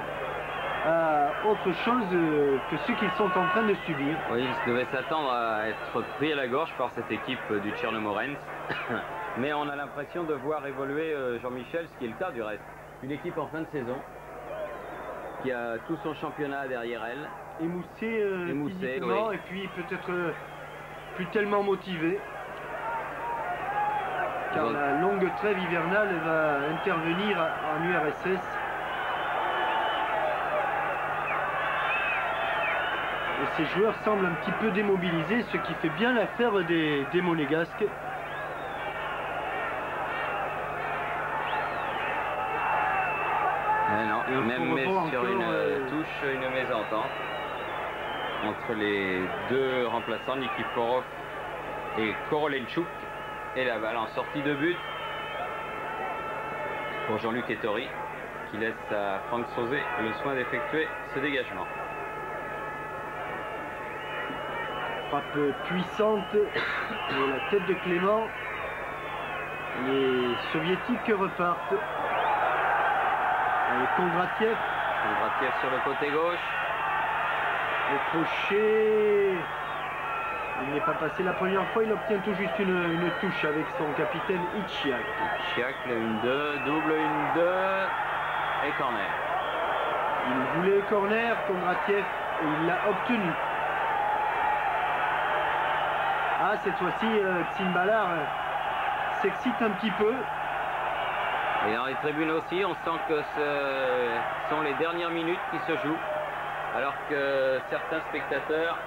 à autre chose que ce qu'ils sont en train de subir. Oui, ils devaient s'attendre à être pris à la gorge par cette équipe du Tchernomorets. Mais on a l'impression de voir évoluer Jean-Michel, ce qui est le cas du reste. Une équipe en fin de saison qui a tout son championnat derrière elle. Émoussé physiquement, oui. Et puis peut-être plus tellement motivé. Car la longue trêve hivernale va intervenir en URSS. Et ces joueurs semblent un petit peu démobilisés, ce qui fait bien l'affaire des Monégasques. Non, même sur une touche, une mésentente entre les deux remplaçants, Nikiforov et Korolenchuk. Et la balle en sortie de but pour Jean-Luc Ettori, qui laisse à Franck Sauzet le soin d'effectuer ce dégagement. Frappe puissante de la tête de Clément. Les soviétiques repartent. Kondratiev. Kondratiev sur le côté gauche. Le crochet. Il n'est pas passé la première fois, il obtient tout juste une touche avec son capitaine Ichiak. Ichiak, le 1-2, double 1-2 et corner. Il voulait le corner, Kondratiev, et il l'a obtenu. Ah, cette fois-ci, Tsimbala s'excite un petit peu. Et dans les tribunes aussi, on sent que ce sont les dernières minutes qui se jouent, alors que certains spectateurs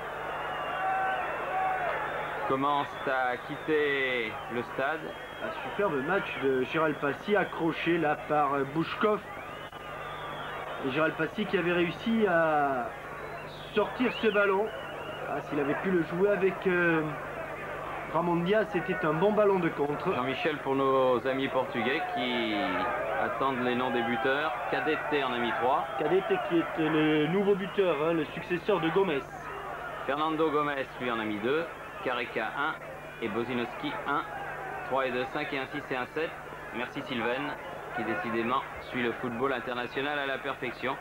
commencent à quitter le stade. Un superbe match de Gérald Passy, accroché là par Bouchkov. Et Gérald Passy qui avait réussi à sortir ce ballon. Ah, s'il avait pu le jouer avec Ramon Diaz, c'était un bon ballon de contre. Jean-Michel pour nos amis portugais qui attendent les noms des buteurs. Cadete en a mis 3. Cadete qui est le nouveau buteur, hein, le successeur de Gomez. Fernando Gomez lui en a mis 2. Careca 1 et Bozinowski 1. 3 et 2, 5 et 1, 6 et 1, 7. Merci Sylvain qui décidément suit le football international à la perfection.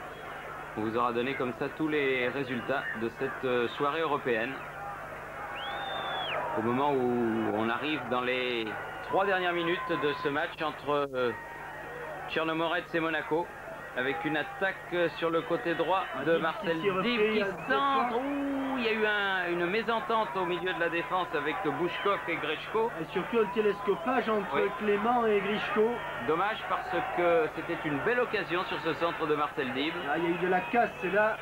On vous aura donné comme ça tous les résultats de cette soirée européenne. Au moment où on arrive dans les 3 dernières minutes de ce match entre Tchernomorets et Monaco, avec une attaque sur le côté droit de Marcel Div qui centre. Ouh, il y a eu une mésentente au milieu de la défense avec Bouchkov et Grechko. Et surtout un télescopage entre Clément et Grechko. Dommage parce que c'était une belle occasion sur ce centre de Marcel Div. Là, il y a eu de la casse là.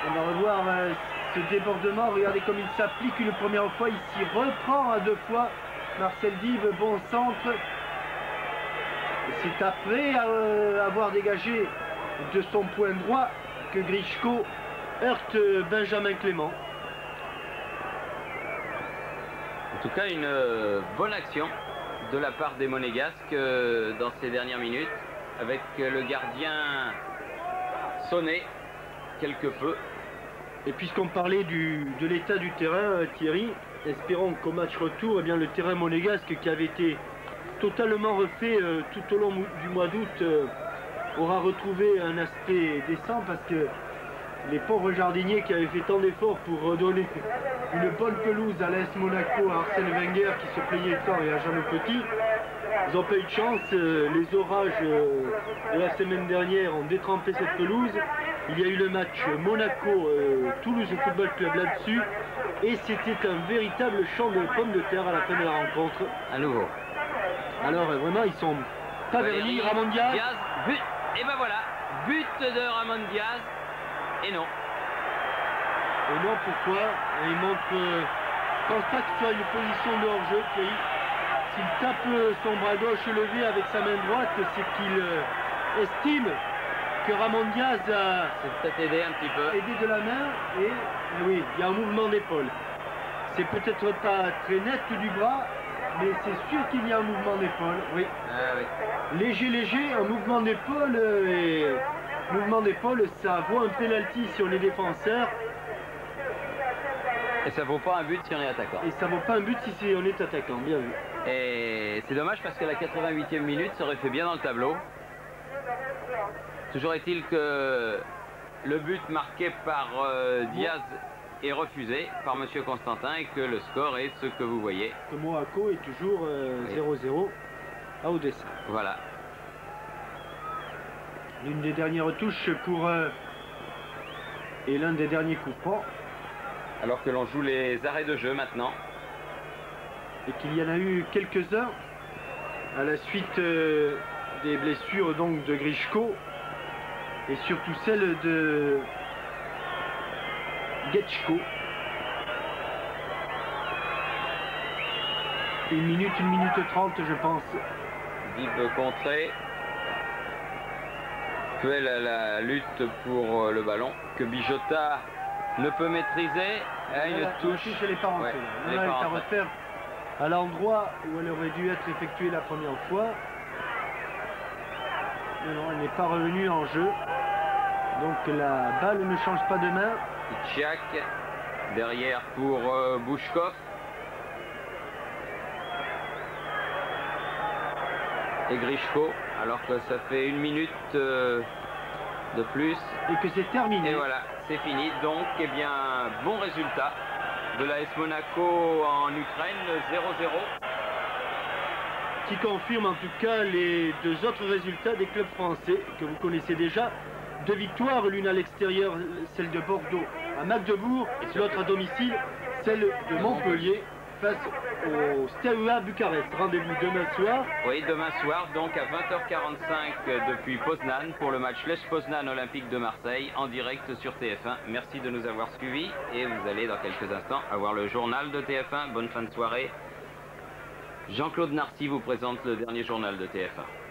On va revoir ce débordement. Regardez comme il s'applique une première fois. Il s'y reprend à 2 fois. Marcel Div, bon centre. C'est après avoir dégagé de son point droit que Grechko heurte Benjamin Clément. En tout cas, une bonne action de la part des Monégasques dans ces dernières minutes, avec le gardien sonné quelque peu. Et puisqu'on parlait de l'état du terrain, Thierry, espérons qu'au match retour, eh bien, le terrain monégasque qui avait été totalement refait tout au long du mois d'août aura retrouvé un aspect décent, parce que les pauvres jardiniers qui avaient fait tant d'efforts pour redonner une bonne pelouse à l'AS Monaco, à Arsène Wenger qui se plaignait tant et à Jean Le Petit, ils n'ont pas eu de chance. Les orages de la semaine dernière ont détrempé cette pelouse. Il y a eu le match Monaco-Toulouse Football Club là-dessus, et c'était un véritable champ de pommes de terre à la fin de la rencontre. À nouveau. Alors vraiment ils sont pas vernis. Ramon Diaz, but, et ben voilà, but de Ramon Diaz, et non. Et non, pourquoi? Il montre, je pense pas qu'il soit une position de hors-jeu, Thierry. S'il tape son bras gauche levé avec sa main droite, c'est qu'il estime que Ramon Diaz a peut-être aidé un petit peu. Aidé de la main, et oui, il y a un mouvement d'épaule. C'est peut-être pas très net du bras, mais c'est sûr qu'il y a un mouvement d'épaule, oui. Ah, oui. Léger, un mouvement d'épaule, et mouvement d'épaule, ça vaut un penalty sur les défenseurs. Et ça vaut pas un but si on est attaquant. Et ça vaut pas un but si on est attaquant, bien vu. Et c'est dommage parce que la 88e minute ça aurait fait bien dans le tableau. Toujours est-il que le but marqué par Diaz est refusé par Monsieur Constantin et que le score est ce que vous voyez. Que Monaco est toujours 0-0 à Odessa. Voilà. L'une des dernières touches pour et l'un des derniers coups francs. Alors que l'on joue les arrêts de jeu maintenant. Et qu'il y en a eu quelques-uns à la suite des blessures donc de Grechko et surtout celle de Getchko. 1 minute 30 je pense. Vive contrée. Cruel à la lutte pour le ballon que Bijota ne peut maîtriser. Une touche. Elle n'est pas rentrée. Elle est à refaire à l'endroit où elle aurait dû être effectuée la première fois. Mais non, elle n'est pas revenue en jeu. Donc la balle ne change pas de main. Tchak derrière pour Bouchkov. Et Grechko, alors que ça fait 1 minute de plus. Et que c'est terminé. Et voilà, c'est fini. Donc, eh bien, bon résultat de l'AS Monaco en Ukraine, 0-0. Qui confirme en tout cas les 2 autres résultats des clubs français que vous connaissez déjà. 2 victoires, l'une à l'extérieur, celle de Bordeaux à Magdebourg, l'autre à domicile, celle de Montpellier. face au Steaua Bucarest. Rendez-vous demain soir. Oui, demain soir, donc à 20h45 depuis Poznan pour le match Lech Poznan Olympique de Marseille en direct sur TF1. Merci de nous avoir suivis et vous allez dans quelques instants avoir le journal de TF1. Bonne fin de soirée. Jean-Claude Narcy vous présente le dernier journal de TF1.